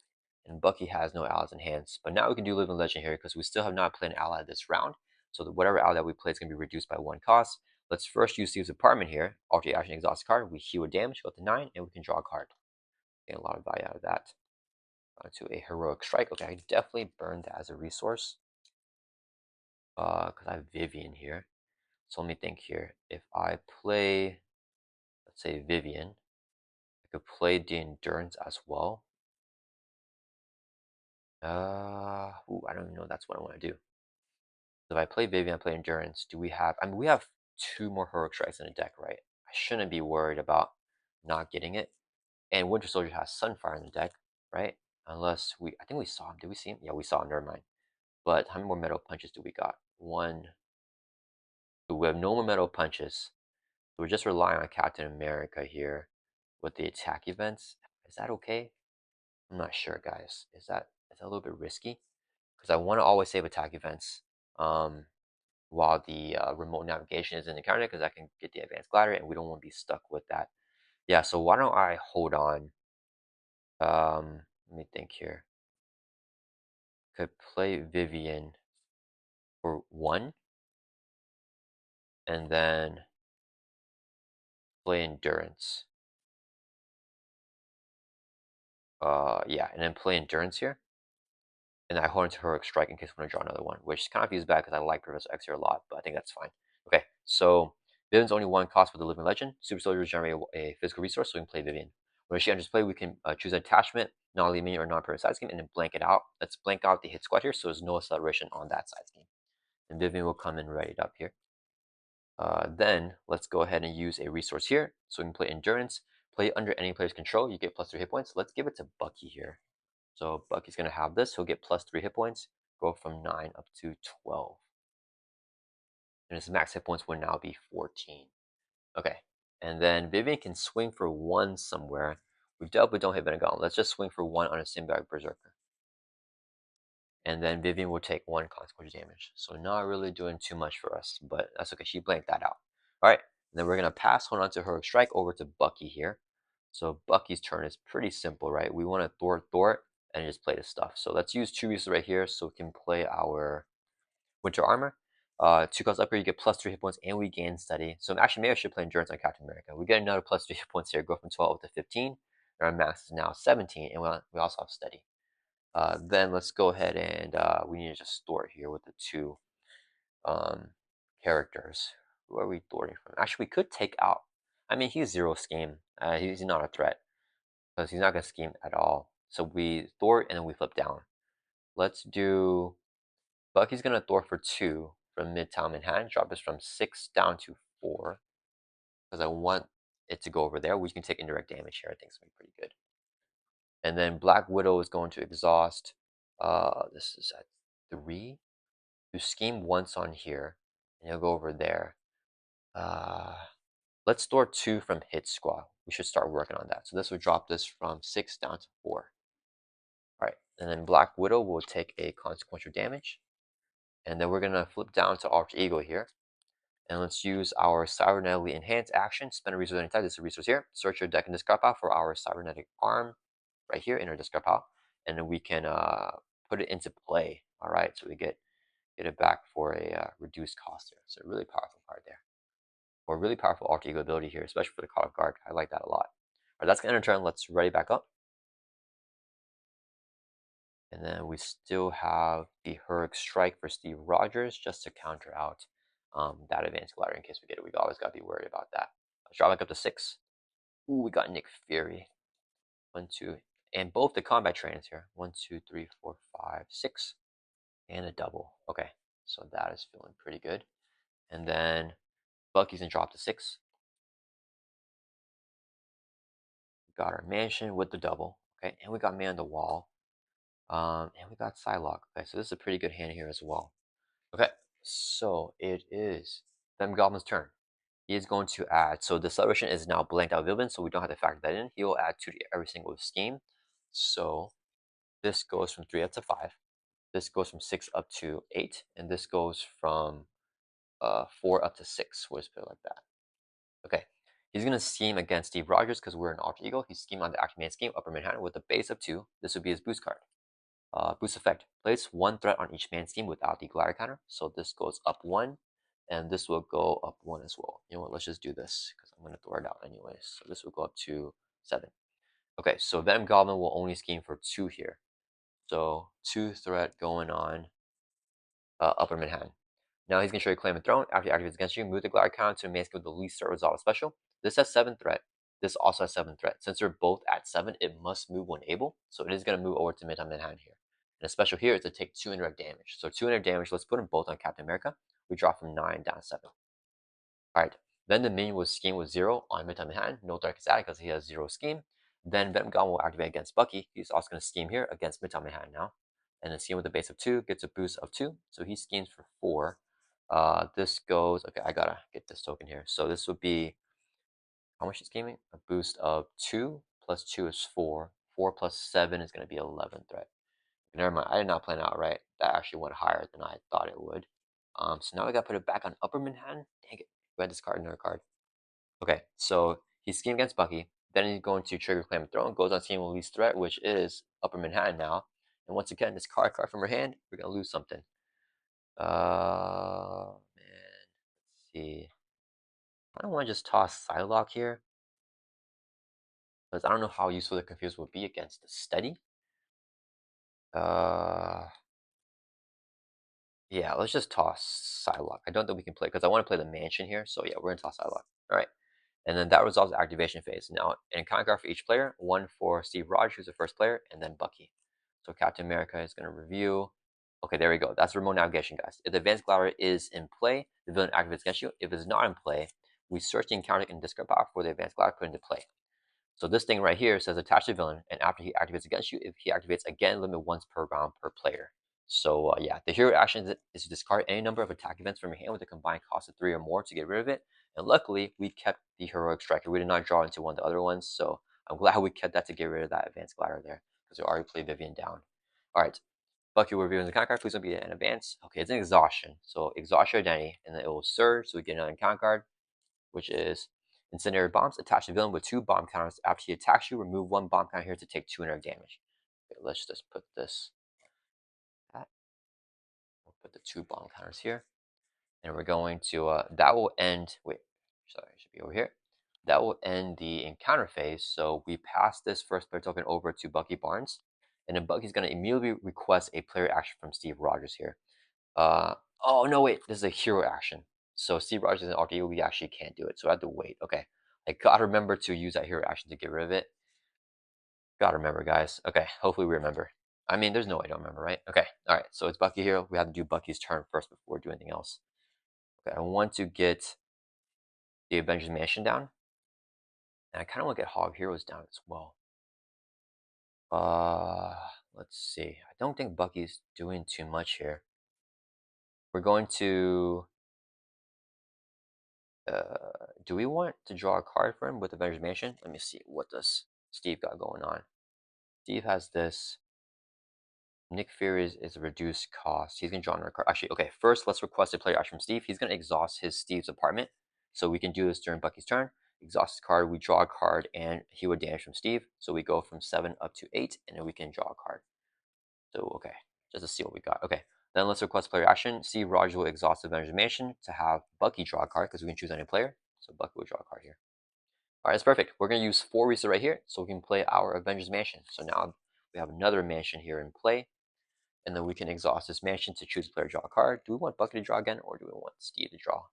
and Bucky has no allies in hands. But now we can do Living Legend here because we still have not played an ally this round. So whatever ally that we play is gonna be reduced by 1 cost. Let's first use Steve's Apartment here. Alter Action, exhaust a card. We heal damage, go up to 9, and we can draw a card. Get a lot of value out of that. Onto a Heroic Strike. Okay, I definitely burn that as a resource. Because I have Vivian here. So let me think here. If I play, let's say Vivian, I could play the Endurance as well. I don't even know that's what I want to do. If I play Vivian, I play Endurance. Do we have? I mean, we have 2 more Heroic Strikes in the deck, right? I shouldn't be worried about not getting it. And Winter Soldier has Sunfire in the deck, right? Unless I think we saw him. Did we see him? Yeah, we saw him. Never mind. But how many more Metal Punches do we got? 1. We have no more Metal Punches. We're just relying on Captain America here with the attack events. Is that okay? I'm not sure, guys. Is that a little bit risky? Because I want to always save attack events while the remote navigation is in the counter, because I can get the advanced glider, and we don't want to be stuck with that. Yeah, so why don't I hold on? Let me think here. Could play Vivian for 1, and then play Endurance. Yeah, and then play Endurance here. And I hold into Heroic Strike in case I want to draw another one, which kind of feels bad because I like Professor X here a lot, but I think that's fine. Okay, so Vivian's only 1 cost for the Living Legend. Super Soldiers generate a physical resource, so we can play Vivian. When she enters play, we can choose an attachment, non-eliminating or non-permanent side scheme, and then blank it out. Let's blank out the hit squad here, so there's no acceleration on that side scheme. And Vivian will come in ready up here. Then let's go ahead and use a resource here, so we can play Endurance. Play under any player's control, you get +3 hit points. Let's give it to Bucky here. So Bucky's going to have this. He'll get +3 hit points, go from 9 up to 12. And his max hit points will now be 14. Okay. And then Vivian can swing for 1 somewhere. We definitely don't hit Venom. Let's just swing for 1 on a Symbiotic Berserker. And then Vivian will take 1 consequential damage. So not really doing too much for us, but that's okay. She blanked that out. All right. And then we're going to pass hold on to Heroic Strike over to Bucky here. So Bucky's turn is pretty simple, right? We want to thwart, and just play the stuff. So let's use 2 resources right here so we can play our Winter Armor. 2 costs upgrade, you get +3 hit points, and we gain steady. So actually, maybe I should play Endurance on Captain America. We get another +3 hit points here, go from 12 to 15. And our max is now 17, and we also have steady. Then let's go ahead and we need to just store here with the 2 um, characters. Who are we thwarting from? Actually, we could take out. I mean, he's 0 scheme. He's not a threat because he's not going to scheme at all. So we thwart and then we flip down. Let's do. Bucky's going to thwart for 2 from Midtown Manhattan. Drop this from 6 down to 4 because I want it to go over there. We can take indirect damage here. I think it's going to be pretty good. And then Black Widow is going to exhaust. This is at 3. You scheme once on here, and you'll go over there. Let's store 2 from Hit Squad. We should start working on that. So this would drop this from 6 down to 4. All right, and then Black Widow will take a consequential damage. And then we're going to flip down to Alter Ego here. And let's use our Cybernetically Enhanced action. Spend a resource anytime. This is a resource here. Search your deck and discard pile for our Cybernetic Arm right here in our discard pile. And then we can put it into play. All right, so we get it back for a reduced cost there. So a really powerful card there. Or really powerful Alter Ego ability here, especially for the Call of Guard. I like that a lot. All right, that's going to end our turn. Let's ready back up. And then we still have the Heroic Strike for Steve Rogers just to counter out that advanced glider in case we get it. We always got to be worried about that. Let's drop back up to 6. Ooh, we got Nick Fury. 1, 2. And both the combat trains here. 1, 2, 3, 4, 5, 6. And a double. Okay, so that is feeling pretty good. And then Bucky's going to drop to 6. We got our mansion with the double. Okay, and we got Man on the Wall. And we got Psylocke. Okay, so this is a pretty good hand here as well. Okay, so it is Venom Goblin's turn. He is going to add, so the celebration is now blanked out villain, so we don't have to factor that in. He will add 2 to every single scheme. So this goes from 3 up to 5. This goes from 6 up to 8. And this goes from 4 up to 6. We'll just put it like that. Okay, He's going to scheme against Steve Rogers because we're an alter ego. He's scheming on the active main scheme, upper mid hand, with a base of 2. This would be his boost card. Boost effect. Place 1 threat on each main scheme without the glider counter. So this goes up 1, and this will go up 1 as well. You know what? Let's just do this because I'm going to throw it out anyways. So this will go up to 7. Okay, so Venom Goblin will only scheme for 2 here. So 2 threat going on upper mid hand. Now he's going to show you Claim and Throne. After he activates against you, move the glider counter to a main scheme with the least threat resolve special. This has 7 threat. This also has 7 threat. Since they're both at 7, it must move when able. So it is going to move over to mid hand here. And a special here is to take 2 indirect damage. So 2 indirect damage, let's put them both on Captain America. We drop from 9 down to 7. Alright, then the minion will scheme with 0 on mid hand. No threat is added because he has 0 scheme. Then Venom Goblin will activate against Bucky. He's also going to scheme here against mid hand now. And then scheme with a base of 2, gets a boost of 2. So he schemes for 4. This goes, okay, I gotta get this token here. So this would be, how much is scheming? A boost of 2 plus 2 is 4. 4 plus 7 is going to be 11 threat. Never mind, I did not plan out right. That actually went higher than I thought it would. So now we gotta put it back on upper mid hand. Dang it, we had this card, another card. Okay, so he's scheming against Bucky. Then he's going to trigger Claim and Throne. Goes on scheme with least threat, which is upper mid hand now. And once again, this card from her hand, we're gonna lose something. Man, let's see. I don't want to just toss Psylocke here because I don't know how useful the Confuse will be against the Steady. Yeah, let's just toss Psylocke. I don't think we can play because I want to play the Mansion here. So yeah, we're gonna toss Psylocke. All right, and then that resolves the activation phase. Now, an counter card for each player. 1 for Steve Rogers, who's the first player, and then Bucky. So Captain America is gonna review. Okay, there we go. That's remote navigation, guys. If the advanced glider is in play, the villain activates against you. If it's not in play, we search the encounter in discard power for the advanced glider put into play. So this thing right here says attach the villain, and after he activates against you, if he activates again, limit once per round per player. So yeah, the hero action is to discard any number of attack events from your hand with a combined cost of 3 or more to get rid of it. And luckily, we kept the heroic striker. We did not draw into one of the other ones, so I'm glad we kept that to get rid of that advanced glider there because we already played Vivian down. All right, Bucky will review the encounter card. Please don't be an advance. Okay, it's an exhaustion. So exhaust your identity, and then it will surge. So we get another encounter card, which is incendiary bombs. Attach the villain with 2 bomb counters. After he attacks you, remove 1 bomb counter here to take 2 indirect damage. Okay, let's just put this. We'll put the 2 bomb counters here, and we're going to that will end. Wait, sorry, it should be over here. That will end the encounter phase. So we pass this first player token over to Bucky Barnes, and then Bucky's going to immediately request a player action from Steve Rogers here. Oh no, wait, this is a hero action. So Steve Rogers and RTU, we actually can't do it. So I have to wait. Okay, I gotta remember to use that hero action to get rid of it. Gotta remember, guys. Okay, hopefully we remember. I mean, there's no way I don't remember, right? Okay, all right. So it's Bucky here. We have to do Bucky's turn first before we do anything else. Okay, I want to get the Avengers Mansion down, and I kind of want to get Hog Heroes down as well. Let's see. I don't think Bucky's doing too much here. We're going to. Do we want to draw a card for him with Avengers Mansion? Let me see. What does Steve got going on? Steve has this. Nick Fury is a reduced cost. He's gonna draw another card. Actually, okay. First, let's request a player action from Steve. He's gonna exhaust Steve's apartment, so we can do this during Bucky's turn. Exhaust his card. We draw a card, and he would damage from Steve. So we go from 7 up to 8, and then we can draw a card. So okay, just to see what we got. Okay, then let's request player action. Steve Rogers will exhaust Avengers Mansion to have Bucky draw a card because we can choose any player. So Bucky will draw a card here. All right, that's perfect. We're going to use 4 reset right here so we can play our Avengers Mansion. So now we have another mansion here in play. And then we can exhaust this mansion to choose a player, draw a card. Do we want Bucky to draw again, or do we want Steve to draw?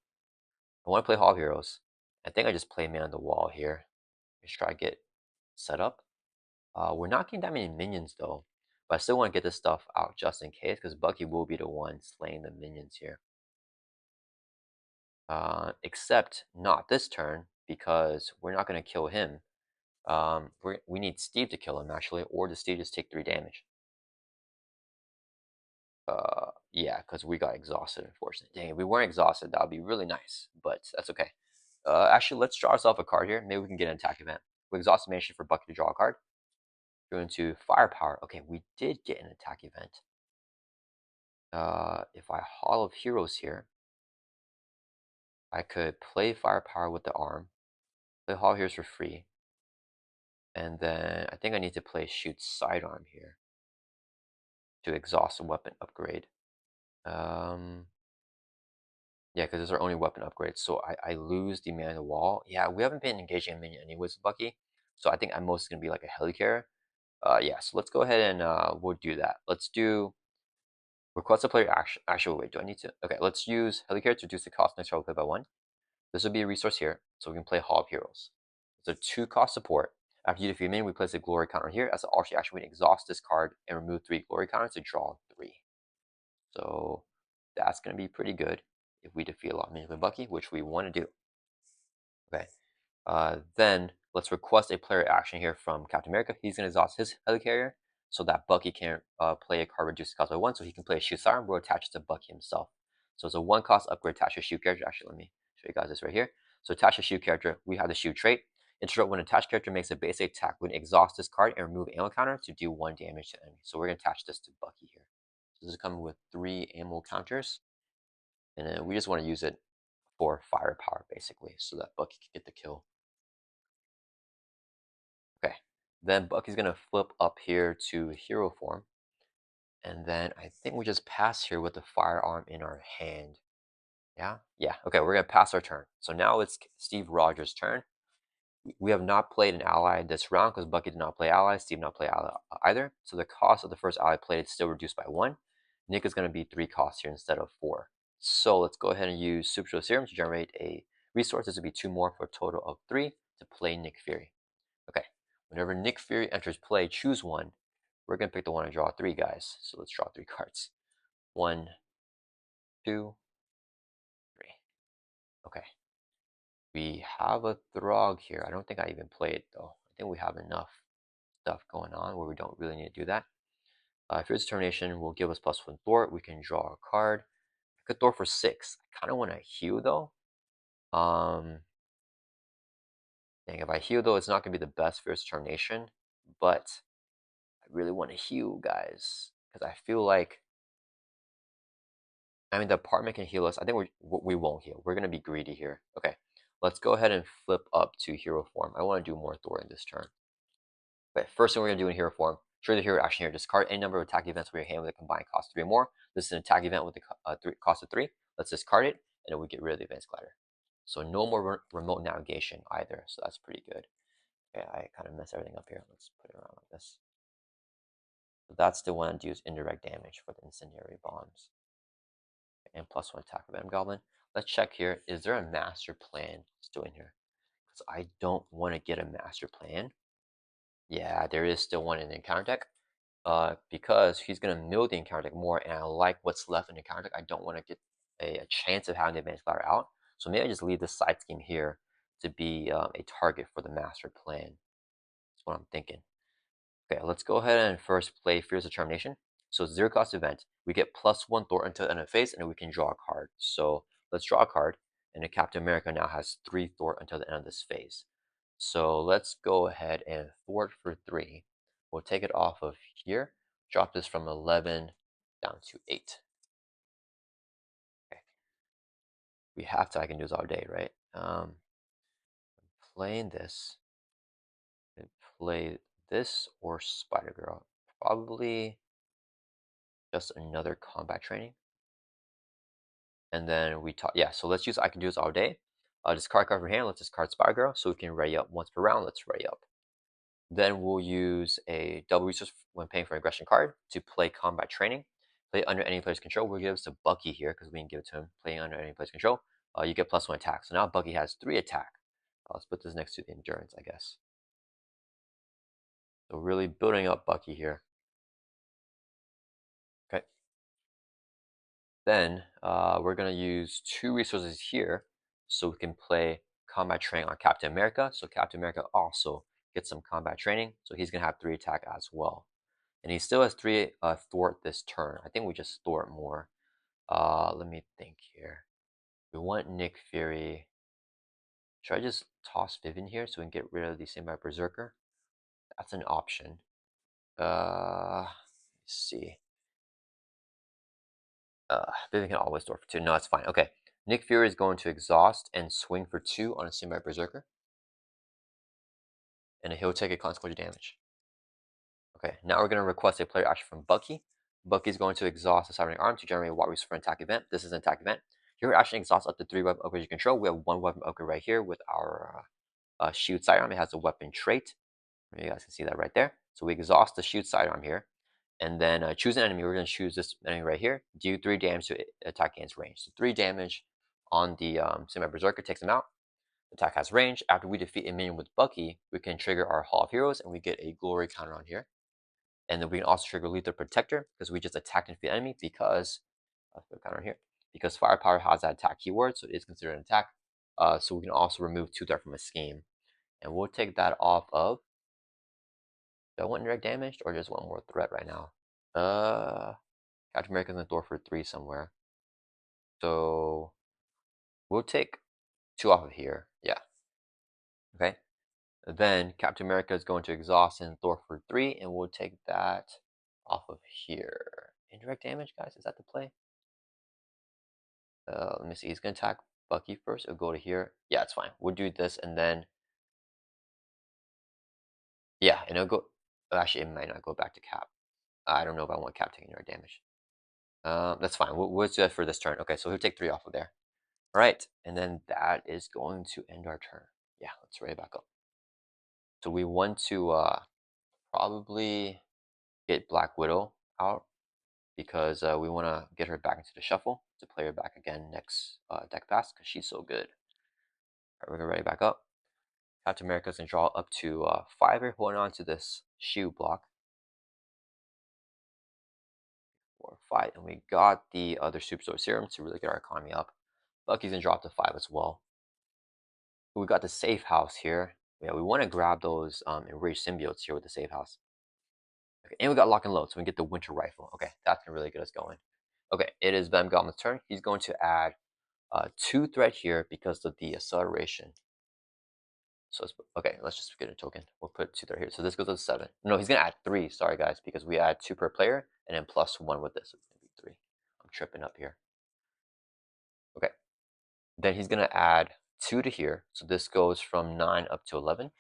I want to play Hog Heroes. I think I just play Man on the Wall here. Let's try to get set up. We're not getting that many minions, though. But I still want to get this stuff out just in case, because Bucky will be the one slaying the minions here. Except not this turn, because we're not going to kill him. We need Steve to kill him, actually, or does Steve just take 3 damage? Yeah, because we got exhausted, unfortunately. Dang, if we weren't exhausted, that would be really nice, but that's okay. Actually, let's draw ourselves a card here. Maybe we can get an attack event. We exhaust the mansion for Bucky to draw a card. Go into firepower. Okay, we did get an attack event. If I Hall of Heroes here, I could play firepower with the arm. Play Hall here's for free. And then I think I need to play Shoot Sidearm here to exhaust a weapon upgrade. Yeah, because it's our only weapon upgrade. So I lose the man of the wall. Yeah, we haven't been engaging a minion anyways, Bucky. So I think I'm most gonna be like a helicarrier. Yeah, so let's go ahead and we'll do that. Let's do request a player action. Actually, wait, do I need to? Okay, let's use helicarrier to reduce the cost next roll play by 1. This will be a resource here, so we can play Hall of Heroes. It's a 2 cost support. After you defeat a minion, we place a glory counter here. As an option action, we can exhaust this card and remove 3 glory counters to draw 3. So that's gonna be pretty good if we defeat a lot of minions with Bucky, which we want to do. Okay. Then let's request a player action here from Captain America. He's going to exhaust his helicarrier so that Bucky can play a card reduced cost by 1, so he can play a shoot siren, we'll attach it to Bucky himself. So it's a 1 cost upgrade attached to shoot character. Actually, let me show you guys this right here. So attach a shoot character, we have the shoot trait. Interrupt when attached character makes a basic attack. We can exhaust this card and remove ammo counter to do 1 damage to enemy. So we're going to attach this to Bucky here. So this is coming with 3 ammo counters. And then we just want to use it for firepower, basically, so that Bucky can get the kill. Okay, then Bucky's gonna flip up here to hero form, and then I think we just pass here with the firearm in our hand. Yeah, yeah. Okay, we're gonna pass our turn. So now it's Steve Rogers' turn. We have not played an ally this round because Bucky did not play ally, Steve did not play ally either. So the cost of the first ally played is still reduced by 1. Nick is gonna be 3 costs here instead of 4. So let's go ahead and use Super Serum to generate a resource. This would be 2 more for a total of 3 to play Nick Fury. Okay, whenever Nick Fury enters play, choose 1. We're going to pick the one and draw 3, guys. So let's draw 3 cards. 1, 2, 3. Okay. We have a Throg here. I don't think I even played, though. I think we have enough stuff going on where we don't really need to do that. Fierce Determination will give us +1 Thwart. We can draw a card. I could Thwart for 6. I kind of want to heal, though. Dang, if I heal, though, it's not going to be the best Fierce Determination. But I really want to heal, guys. Because I feel like the apartment can heal us. I think we won't heal. We're going to be greedy here. Okay, let's go ahead and flip up to hero form. I want to do more Thor in this turn. Okay, first thing we're going to do in hero form, trigger the hero action here. Discard any number of attack events with your hand with a combined cost 3 or more. This is an attack event with a cost of 3. Let's discard it, and then we get rid of the advanced glider. So no more remote navigation either, so that's pretty good. Okay, I kind of messed everything up here. Let's put it around like this. So that's the one that deals indirect damage for the incendiary bombs. And +1 attack for Venom Goblin. Let's check here. Is there a master plan still in here? Because I don't want to get a master plan. Yeah, there is still one in the encounter deck. Because he's going to mill the encounter deck more, and I like what's left in the encounter deck. I don't want to get a chance of having the advanced glider out. So maybe I just leave the side scheme here to be a target for the master plan. That's what I'm thinking. Okay, let's go ahead and first play Fierce Determination. So 0 cost event. We get +1 Thor until the end of phase, and then we can draw a card. So let's draw a card, and then Captain America now has 3 Thor until the end of this phase. So let's go ahead and thwart for 3. We'll take it off of here. Drop this from 11 down to 8. Okay. We have to. I can do this all day, right? Playing this. Play this or Spider Girl. Probably just another combat training. And then we talk, yeah, so let's use I can do this all day. Discard card for hand, let's discard Spy Girl so we can ready up once per round, let's ready up. Then we'll use a double resource when paying for an aggression card to play combat training. Play under any player's control. We'll give this to Bucky here because we can give it to him. Playing under any player's control, you get +1 attack. So now Bucky has 3 attack. Let's put this next to the endurance, I guess. So really building up Bucky here. Okay. Then we're going to use 2 resources here so we can play combat training on Captain America. So Captain America also gets some combat training. So he's going to have 3 attack as well. And he still has 3 thwart this turn. I think we just thwart more. Let me think here. We want Nick Fury. Should I just toss Vivian here so we can get rid of the Samurai Berserker? That's an option. Let's see. Vivian can always thwart for 2. No, that's fine. Okay. Nick Fury is going to exhaust and swing for 2 on a Samurai Berserker. and he'll take a consequential damage. Okay, now we're going to request a player action from Bucky. Bucky's going to exhaust the Cybernetic Arm to generate a Watt Resource for an attack event. This is an attack event. Your action exhausts up to 3 weapon upgrades you control. We have 1 weapon upgrade right here with our Shield Sidearm. It has a weapon trait. You guys can see that right there. So we exhaust the Shield Sidearm here. And then choose an enemy. We're going to choose this enemy right here. Do 3 damage to attack against range. So 3 damage on the Semi-Berserker takes him out. Attack has range. After we defeat a minion with Bucky, we can trigger our Hall of Heroes and we get a glory counter on here. And then we can also trigger Lethal Protector because we just attacked and defeat enemy because I'll put a counter here. Because Firepower has that attack keyword, so it is considered an attack. So we can also remove 2 threat from a scheme. And we'll take that off of. Do I want direct damage or just want more threat right now? Captain America's in Thor for 3 somewhere. So we'll take 2 off of here. Yeah. Okay. Then Captain America is going to exhaust in Thor for 3, and we'll take that off of here. Indirect damage, guys, is that the play? Let me see. He's going to attack Bucky first. It'll go to here. Yeah, it's fine. We'll do this, and then yeah, and it'll go. Actually, it might not go back to Cap. I don't know if I want Cap taking indirect damage. That's fine. We'll do that for this turn. Okay, so he'll take 3 off of there. All right, and then that is going to end our turn. Yeah, let's ready back up. So we want to probably get Black Widow out because we want to get her back into the shuffle to play her back again next deck pass because she's so good. All right, we're gonna ready back up. Captain America's gonna draw up to 5 here, holding on to this shield block. 4, 5, and we got the other Super Sword Serum to really get our economy up. Bucky's gonna drop to 5 as well. We got the safe house here. Yeah, we want to grab those enraged symbiotes here with the safe house. Okay, and we got lock and load, so we can get the winter rifle. Okay, that's gonna really get us going. Okay, it is Venom Goblin's turn. He's going to add 2 threat here because of the acceleration. So okay, let's just get a token. We'll put 2 threat here. So this goes to 7. No, he's gonna add 3. Sorry guys, because we add 2 per player and then plus 1 with this. So it's gonna be 3. I'm tripping up here. Okay, then he's gonna add 2 to here. So this goes from 9 up to 11.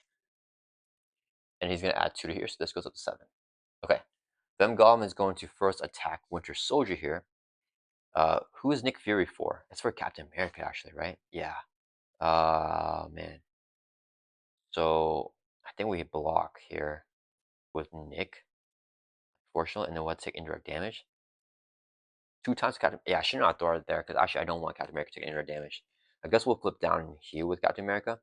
And he's gonna add 2 to here. So this goes up to 7. Okay, Venom Goblin is going to first attack Winter Soldier here. Who is Nick Fury for? It's for Captain America, actually, right? Yeah. Man. So I think we block here with Nick, fortunately, and then we'll take indirect damage. 2 times Captain. Yeah, I should not throw it there because actually I don't want Captain America to take indirect damage. I guess we'll flip down and heal with Captain America.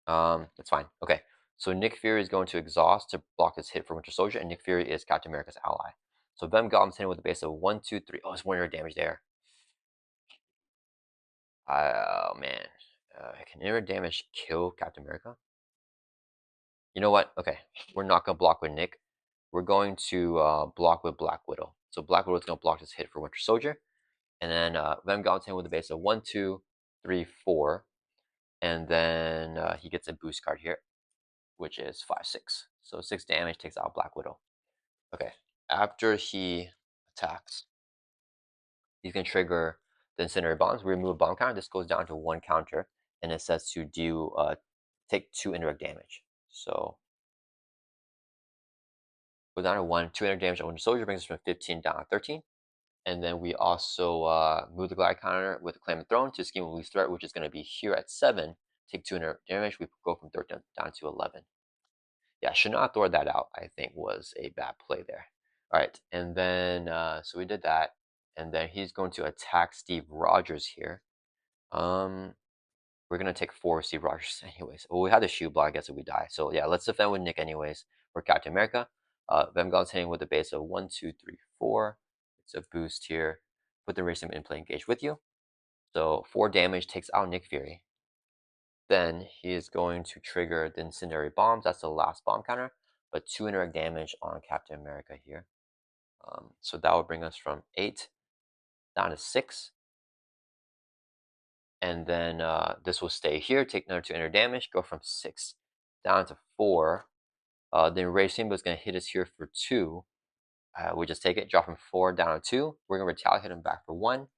That's fine. Okay. So Nick Fury is going to exhaust to block this hit for Winter Soldier, and Nick Fury is Captain America's ally. So Venom Goblin's hitting with a base of 1, 2, 3. Oh, it's 1 indirect damage there. Oh man, can indirect damage kill Captain America? You know what? Okay, we're not gonna block with Nick. We're going to block with Black Widow. So Black Widow is gonna block this hit for Winter Soldier, and then Venom Goblin's hitting with a base of 1, 2, 3, 4, and then he gets a boost card here, which is 5, 6. So 6 damage takes out Black Widow. Okay, after he attacks, he's going to trigger the incendiary bombs. We remove a bomb counter. This goes down to 1 counter, and it says to do take 2 indirect damage. So go down to 1, 2 indirect damage on Winter Soldier brings us from 15 down to 13. And then we also move the glide counter with the Claim of Throne to scheme of least threat, which is going to be here at 7. Take 2 indirect damage. We go from 13 down to 11. Yeah, should not throw that out, I think was a bad play there. All right, and then, so we did that. And then he's going to attack Steve Rogers here. We're going to take 4 Steve Rogers anyways. Well, we had the shield block, I guess, if we die. So yeah, let's defend with Nick anyways for Captain America. Venom Goblin's hitting with a base of 1, 2, 3, 4. It's a boost here. Put the racing in play engage with you. So 4 damage takes out Nick Fury. Then he is going to trigger the incendiary bombs. That's the last bomb counter, but 2 indirect damage on Captain America here. So that will bring us from 8 down to 6. And then this will stay here, take another 2 indirect damage, go from 6 down to 4. The enraged symbol is going to hit us here for 2. We just take it, drop from 4 down to 2. We're going to retaliate him back for 1.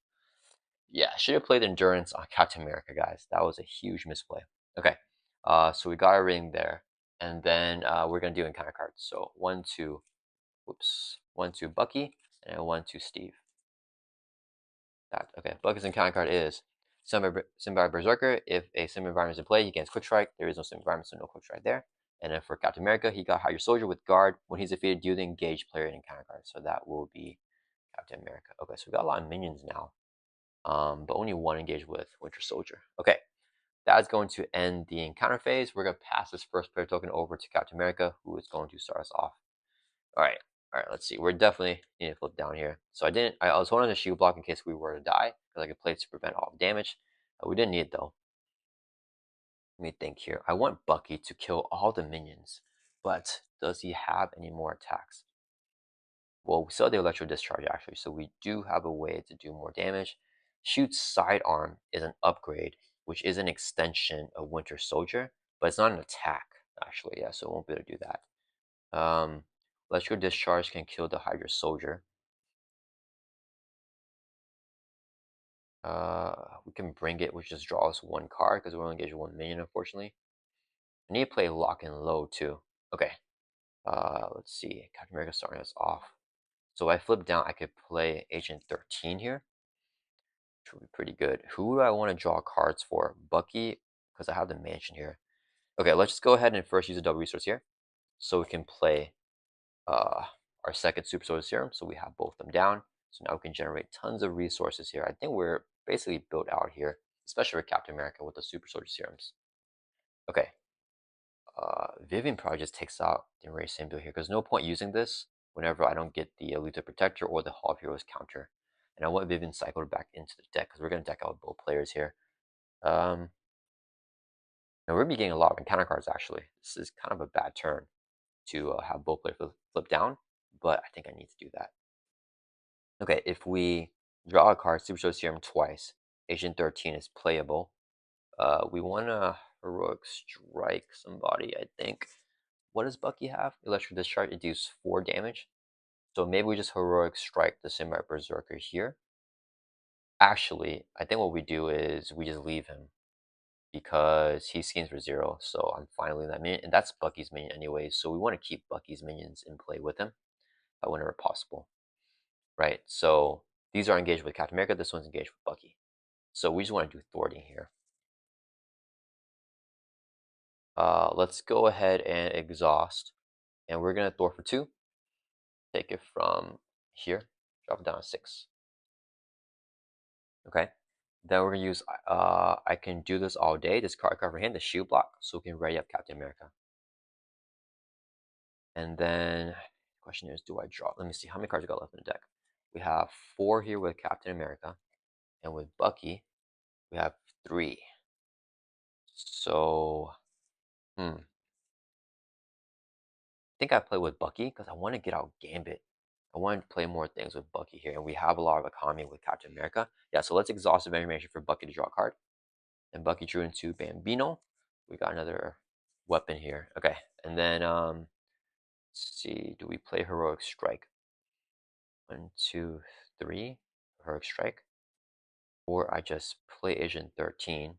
Yeah, I should have played Endurance on Captain America, guys. That was a huge misplay. Okay, so we got our ring there. And then we're gonna do encounter cards. So 1-2, whoops, 1-2 Bucky, and 1-2 Steve. That okay. Bucky's encounter card is Symbiote Berserker. If a sim environment is in play, he gains Quick Strike. There is no sim environment, so no Quick Strike there. And then for Captain America, he got Hydra Soldier with Guard. When he's defeated, deal the engaged player an encounter card. So that will be Captain America. Okay, so we got a lot of minions now. But only one engaged with Winter Soldier. Okay, that's going to end the encounter phase. We're going to pass this first player token over to Captain America, who is going to start us off. All right, let's see. We're definitely need to flip down here. So I was holding the shield block in case we were to die, because I could play it to prevent all damage. We didn't need it though. Let me think here. I want Bucky to kill all the minions, but does he have any more attacks? Well, we saw the electro discharge actually, so we do have a way to do more damage. Shoot sidearm is an upgrade, which is an extension of Winter Soldier, but it's not an attack actually. Yeah, so it won't be able to do that. Electro discharge can kill the Hydra Soldier. We can bring it, which just draws one card because we're only engaged with one minion, unfortunately. I need to play lock and low too. Okay. Let's see. Captain America starting us off. So if I flip down, I could play Agent 13 here, which would be pretty good. Who do I want to draw cards for? Bucky, because I have the mansion here. Okay, let's just go ahead and first use a double resource here, so we can play our second super soldier serum. So we have both of them down. So now we can generate tons of resources here. I think we're basically built out here, especially for Captain America with the super soldier serums. Okay. Vivian probably just takes out the Enraged Symbiote here, because no point using this whenever I don't get the Elusive Protector or the Hall of Heroes counter. And I want Vivian cycled back into the deck, because we're going to deck out both players here. Now we're going to be getting a lot of encounter cards, actually. This is kind of a bad turn to have both players flip down, but I think I need to do that. Okay, if we draw a card, Super Show Serum twice, Agent 13 is playable. We want to Heroic Strike somebody, I think. What does Bucky have? Electric Discharge, it deals 4 damage. So maybe we just Heroic Strike the Symbiote Berserker here. Actually, I think what we do is we just leave him, because he schemes for 0, so I'm fine leaving that minion. And that's Bucky's minion anyway, so we want to keep Bucky's minions in play with him whenever possible. Right, so these are engaged with Captain America, this one's engaged with Bucky. So we just want to do thwarting here. Let's go ahead and exhaust, and we're gonna thwart for 2. Take it from here, drop it down to 6. Okay, then we're gonna use I can do this all day. This card cover hand, the shield block, so we can ready up Captain America. And then the question is, do I draw? Let me see how many cards we got left in the deck. We have 4 here with Captain America, and with Bucky, we have 3. So, I think I play with Bucky because I want to get out Gambit. I want to play more things with Bucky here, and we have a lot of economy with Captain America. Yeah, so let's exhaust the animation for Bucky to draw a card. And Bucky drew into Bambino. We got another weapon here. Okay, and then let's see, do we play Heroic Strike? 1, 2, 3, Heroic Strike. Or I just play Agent 13.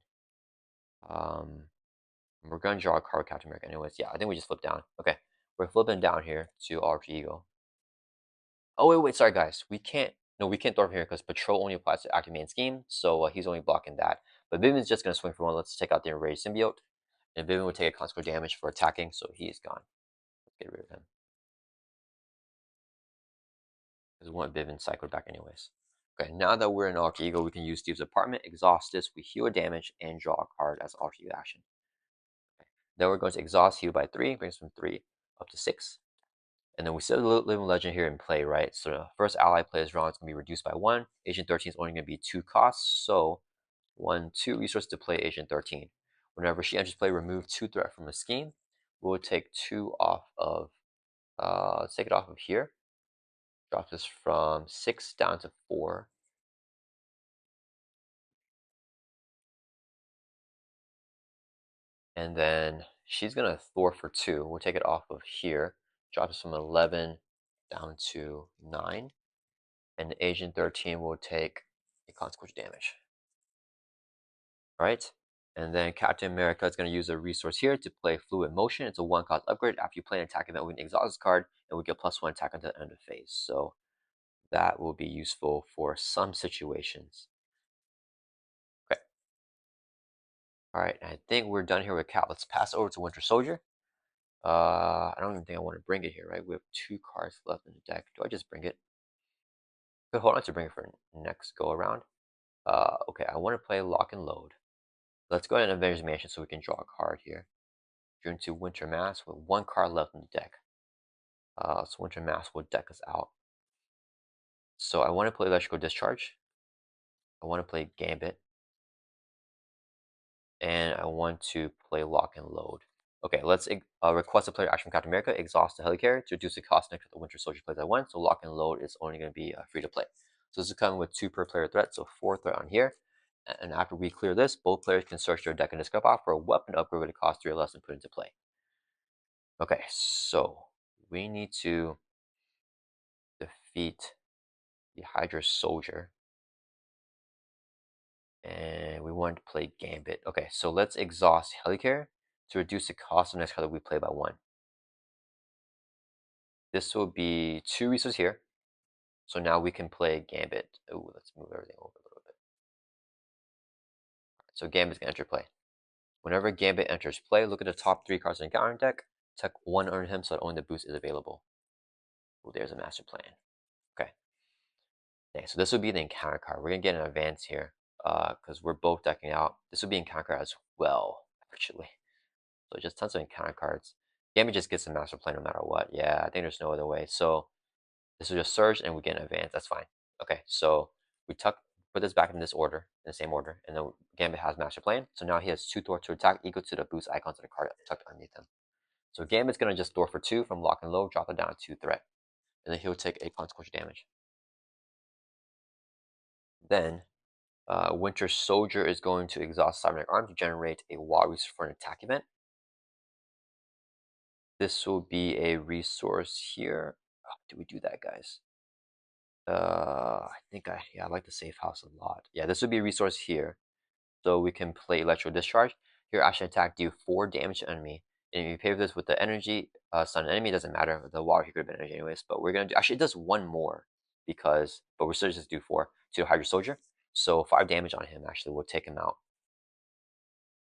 We're gonna draw a card with Captain America anyways. Yeah, I think we just flip down. Okay, we're flipping down here to RP Eagle. Oh wait, sorry guys, we can't. No, we can't throw him here because Patrol only applies to active main scheme, so he's only blocking that. But Vivian's just gonna swing for 1. Let's take out the Enraged Symbiote, and Vivian would take a consequential damage for attacking, so he's gone. Let's get rid of him, because we want Vivian cycled back anyways. Okay, now that we're in Alter Ego, we can use Steve's Apartment, exhaust this, we heal a damage, and draw a card as Alter Ego action. Okay. Then we're going to exhaust heal by 3, brings from 3 up to 6. And then we still have Living Legend here in play, right? So the first ally plays drawn is going to be reduced by 1. Agent 13 is only going to be 2 costs, so 1, 2 resources to play Agent 13. Whenever she enters play, remove 2 threat from a scheme. We'll take 2 off of, let's take it off of here. Drop this from 6 down to 4. And then she's going to thwart for 2. We'll take it off of here. Drop this from 11 down to 9. And Agent 13 will take a consequential damage. Right? And then Captain America is going to use a resource here to play Fluid Motion. It's a 1-cost upgrade. After you play an attack event, we can exhaust this card, and we get +1 attack until the end of phase. So that will be useful for some situations. Okay. All right, I think we're done here with Cat. Let's pass over to Winter Soldier. I don't even think I want to bring it here, right? We have 2 cards left in the deck. Do I just bring it? But hold on to bring it for next go around. Okay, I want to play Lock and Load. Let's go ahead and Avengers Mansion so we can draw a card here. Drew into Winter Mass with 1 card left in the deck. So Winter Mass will deck us out. So I want to play Electrical Discharge. I want to play Gambit. And I want to play Lock and Load. Okay, let's request a player action from Captain America, exhaust the helicarrier to reduce the cost next to the Winter Soldier plays at 1. So Lock and Load is only going to be free to play. So this is coming with 2 per player threat, so 4 threat on here. And after we clear this, both players can search their deck and discard off for a weapon upgrade with a cost 3 or less and put into play. Okay, so we need to defeat the Hydra Soldier. And we want to play Gambit. Okay, so let's exhaust Helicarrier to reduce the cost of the next card that we play by 1. This will be 2 resources here. So now we can play Gambit. Oh, let's move everything over a little bit. So Gambit's going to enter play. Whenever Gambit enters play, look at the top 3 cards in the counter deck. Tuck 1 under him so that only the boost is available. Oh, there's a master plan. Okay. Okay, so this would be the encounter card. We're going to get an advance here because we're both decking out. This would be encounter card as well, actually. So just tons of encounter cards. Gambit just gets the master plan no matter what. Yeah, I think there's no other way. So this will just surge and we get an advance. That's fine. Okay, so we put this back in this order, in the same order, and then Gambit has master plan. So now he has 2 Thor to attack equal to the boost icons of the card tucked underneath him. So Gambit's gonna just Thor for 2 from Lock and Load, drop it down to 2 threat, and then he'll take a consequential damage. Then Winter Soldier is going to exhaust Cybernetic Arm to generate a wild resource for an attack event. This will be a resource here. Oh, do we do that, guys? I think I like the safe house a lot. Yeah, this would be a resource here. So we can play Electro Discharge. Here, action attack, do 4 damage to enemy. And if you pay for this with the energy, stun enemy, doesn't matter. The water could have been energy anyways. But we're going to do, actually, it does 1 more but we're still just do 4 to Hydra Soldier. So 5 damage on him, actually, will take him out.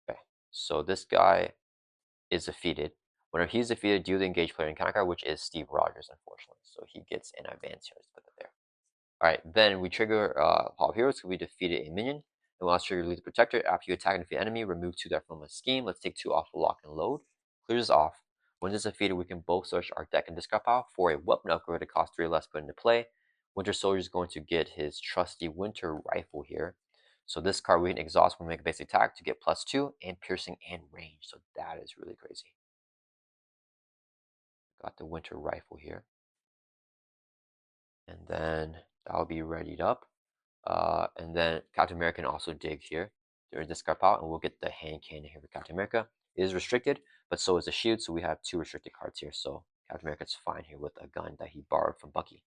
Okay, so this guy is defeated. Whenever he's defeated, deal the engaged player in counter card, which is Steve Rogers, unfortunately. So he gets an advance here. Let's put that there. Alright, then we trigger Hall of Heroes because we defeated a minion. And we'll also trigger Lethal Protector. After you attack and defeat enemy, remove 2 there from a scheme. Let's take 2 off the Lock and Load. Clear this off. When this is defeated, we can both search our deck and discard pile for a weapon upgrade that costs 3 or less put into play. Winter Soldier is going to get his trusty Winter Rifle here. So this card we can exhaust when we make a basic attack to get +2 and piercing and range. So that is really crazy. Got the Winter Rifle here. And then that'll be readied up. And then Captain America can also dig here during discard pile, and we'll get the hand cannon here for Captain America. It is restricted, but so is the shield, so we have 2 restricted cards here. So Captain America's fine here with a gun that he borrowed from Bucky.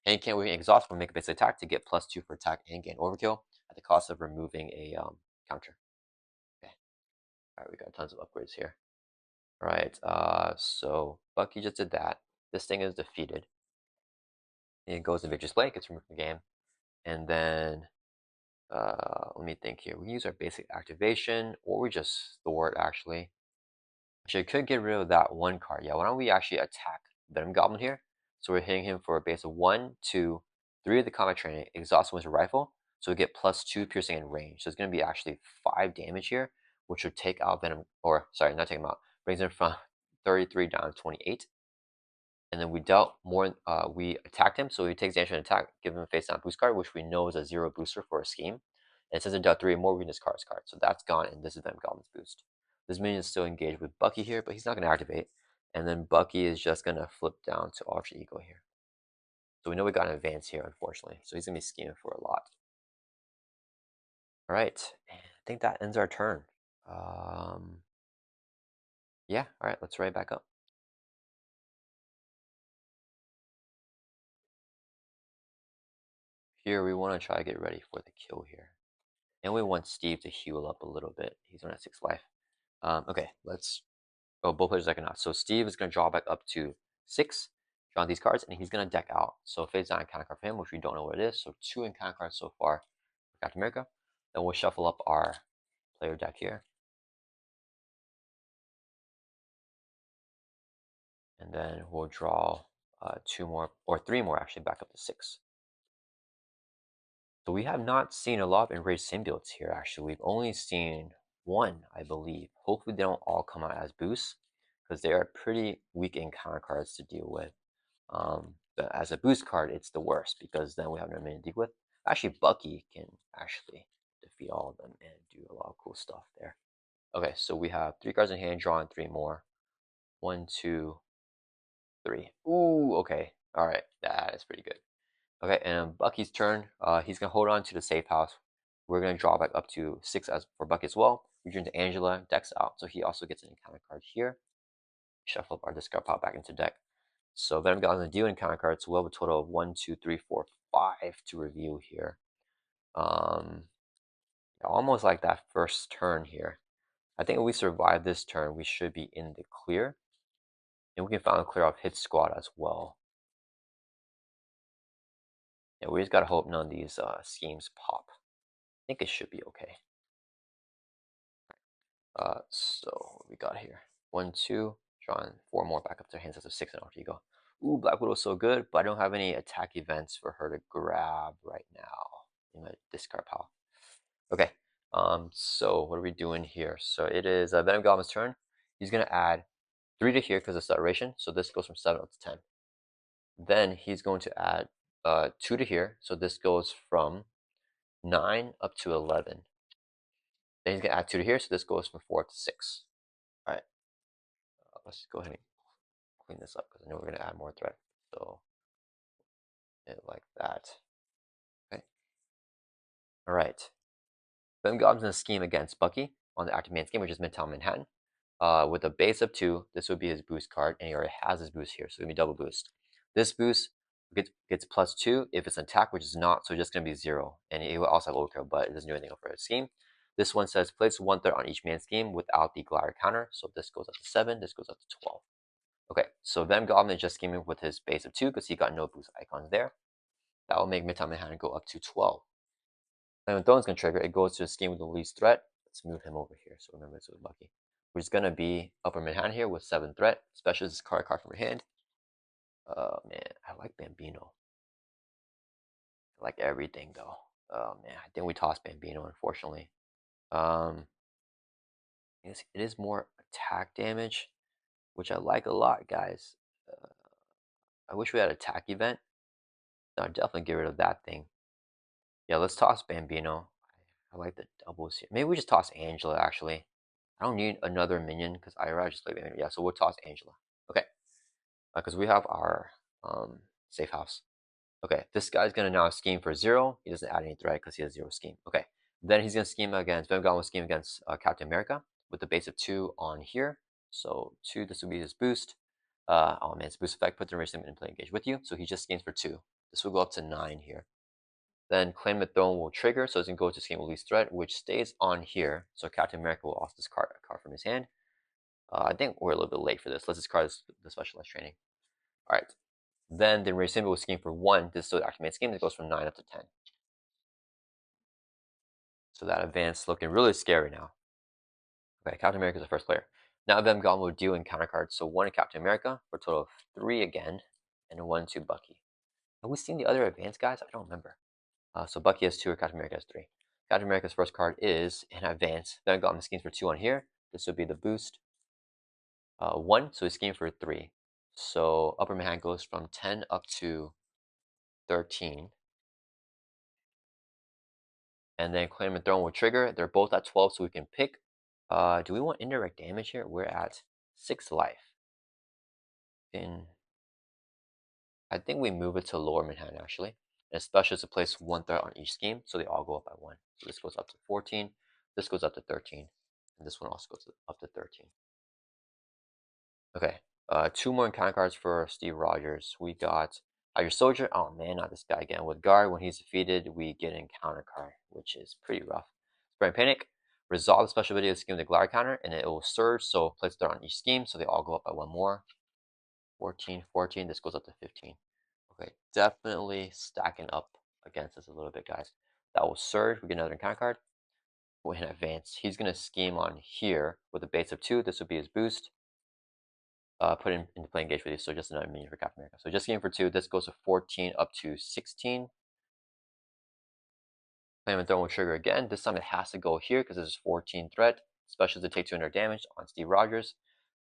Hand cannon we can exhaust when we make a basic attack to get +2 for attack and gain overkill at the cost of removing a counter. Okay. Alright, we got tons of upgrades here. Alright, so Bucky just did that. This thing is defeated. It goes to Victor's Play, gets removed from the game. And then let me think here. We use our basic activation, or we just store it actually. Actually, I could get rid of that 1 card. Yeah, why don't we actually attack Venom Goblin here? So we're hitting him for a base of 1, 2, 3 of the combat training, exhaust Winter Rifle. So we get +2 piercing and range. So it's going to be actually 5 damage here, which would take out Venom, or sorry, not take him out, brings him from 33 down to 28. And then we dealt more, we attacked him, so he takes damage and attack, give him a face down boost card, which we know is a 0 booster for a scheme. And since it dealt 3 or more, we can discard his card. So that's gone, and this is Venom Goblin's boost. This minion is still engaged with Bucky here, but he's not going to activate. And then Bucky is just going to flip down to Ultra Ego here. So we know we got an advance here, unfortunately. So he's going to be scheming for a lot. All right, and I think that ends our turn. Yeah, all right, let's write back up. Here, we want to try to get ready for the kill here. And we want Steve to heal up a little bit. He's on at 6 life. Okay, let's. Oh, both players are not. So Steve is going to draw back up to 6, draw these cards, and he's going to deck out. So Fade's not a counter card for him, which we don't know what it is. So 2 encounter cards so far for Captain America. Then we'll shuffle up our player deck here. And then we'll draw 2 more, or 3 more actually, back up to 6. So we have not seen a lot of enraged symbiotes here, actually. We've only seen 1, I believe. Hopefully they don't all come out as boosts, because they are pretty weak encounter cards to deal with. But as a boost card, it's the worst, because then we have no many to deal with. Actually, Bucky can actually defeat all of them and do a lot of cool stuff there. Okay, so we have 3 cards in hand, drawing 3 more. 1, 2, 3. Ooh, okay. Alright, that is pretty good. Okay, and Bucky's turn. He's gonna hold on to the safe house. We're gonna draw back up to 6 as for Bucky as well. We turn to Angela, decks out, so he also gets an encounter card here. Shuffle up our discard pile back into deck. So Venom got gonna deal encounter cards. So we'll have a total of 1, 2, 3, 4, 5 to review here. Almost like that first turn here. I think if we survive this turn, we should be in the clear, and we can finally clear off hit squad as well. Yeah, we just gotta hope none of these schemes pop. I think it should be okay. So what we got here? 1, 2, drawing 4 more back up to their hands. That's a 6 and alter ego. Ooh, Black Widow's so good, but I don't have any attack events for her to grab right now in my discard pile. Okay. So what are we doing here? So it is Venom Goblin's turn. He's gonna add 3 to here because of acceleration. So this goes from 7 up to 10. Then he's going to add 2 to here. So this goes from 9 up to 11. Then he's gonna add 2 to here. So this goes from 4 up to 6. All right. Let's go ahead and clean this up because I know we're gonna add more threat. So it like that. Okay. All right. Venom Goblin's gonna scheme against Bucky on the active man scheme, which is Midtown Manhattan. With a base of 2, this would be his boost card, and he already has his boost here, so it's gonna be double boost. This boost gets +2 if it's an attack, which is not, so it's just gonna be 0. And it will also have overkill, but it doesn't do anything for his scheme. This one says place 1 threat on each man scheme without the glider counter, so this goes up to 7, this goes up to 12. Okay, so Venom Goblin is just scheming with his base of 2 because he got no boost icons there. That will make Midtown Manhattan go up to 12. And when Throne's gonna trigger, it goes to a scheme with the least threat. Let's move him over here, so remember it's with Bucky. Which is gonna be Upper Manhattan here with 7 threat, especially this card from your hand. Man, I like Bambino. I like everything though. Oh man, I think we tossed Bambino, unfortunately. It is more attack damage, which I like a lot, guys. I wish we had an attack event. I'd definitely get rid of that thing. Yeah, let's toss Bambino. I like the doubles here. Maybe we just toss Angela, actually. I don't need another minion because I rather just play Bambino. Yeah, so we'll toss Angela. Okay. Because we have our safe house. Okay, this guy's gonna now scheme for 0. He doesn't add any threat because he has 0 scheme. Okay, then he's gonna scheme against Venom Goblin will scheme against Captain America with the base of 2 on here. So 2, this would be his boost. Oh man, his boost effect puts the race in play engage with you. So he just schemes for 2. This will go up to 9 here. Then Claim the Throne will trigger, so it's gonna go to scheme with least threat, which stays on here. So Captain America will also discard a card from his hand. I think we're a little bit late for this. Let's discard the specialized training. All right. Then the Enraged Symbiote will scheme for 1. This is still the activated scheme that goes from 9 up to 10. So that advance looking really scary now. Okay, Captain America is the first player. Now Venom Goblin will deal encounter cards. So 1 to Captain America for a total of 3 again, and 1 to Bucky. Have we seen the other advance, guys? I don't remember. So Bucky has 2 or Captain America has 3. Captain America's first card is an advance. Venom Goblin schemes for 2 on here. This would be the boost. 1, so he schemed for 3. So Upper Manhattan goes from 10 up to 13. And then Claim and Throne will trigger. They're both at 12, so we can pick. Do we want indirect damage here? We're at 6 life. Then I think we move it to Lower Manhattan, actually. And especially to place 1 threat on each scheme, so they all go up by 1. So this goes up to 14. This goes up to 13. And this one also goes up to 13. Okay. 2 more encounter cards for Steve Rogers. We got Hydra Soldier. Oh man, not this guy again. With Guard, when he's defeated, we get an encounter card, which is pretty rough. Spreading Panic, resolve the special ability of the scheme with the glider counter, and it will surge, so place threat on each scheme, so they all go up by one more. 14, 14, this goes up to 15. Okay, definitely stacking up against us a little bit, guys. That will surge, we get another encounter card. We'll hit advance. He's going to scheme on here with a base of 2. This would be his boost. Put him into play engage with you, so just another minion for Captain America. So just scheme for 2. This goes to 14 up to 16. Flame Throne will trigger again. This time it has to go here because this is 14 threat. Specials to take 200 damage on Steve Rogers.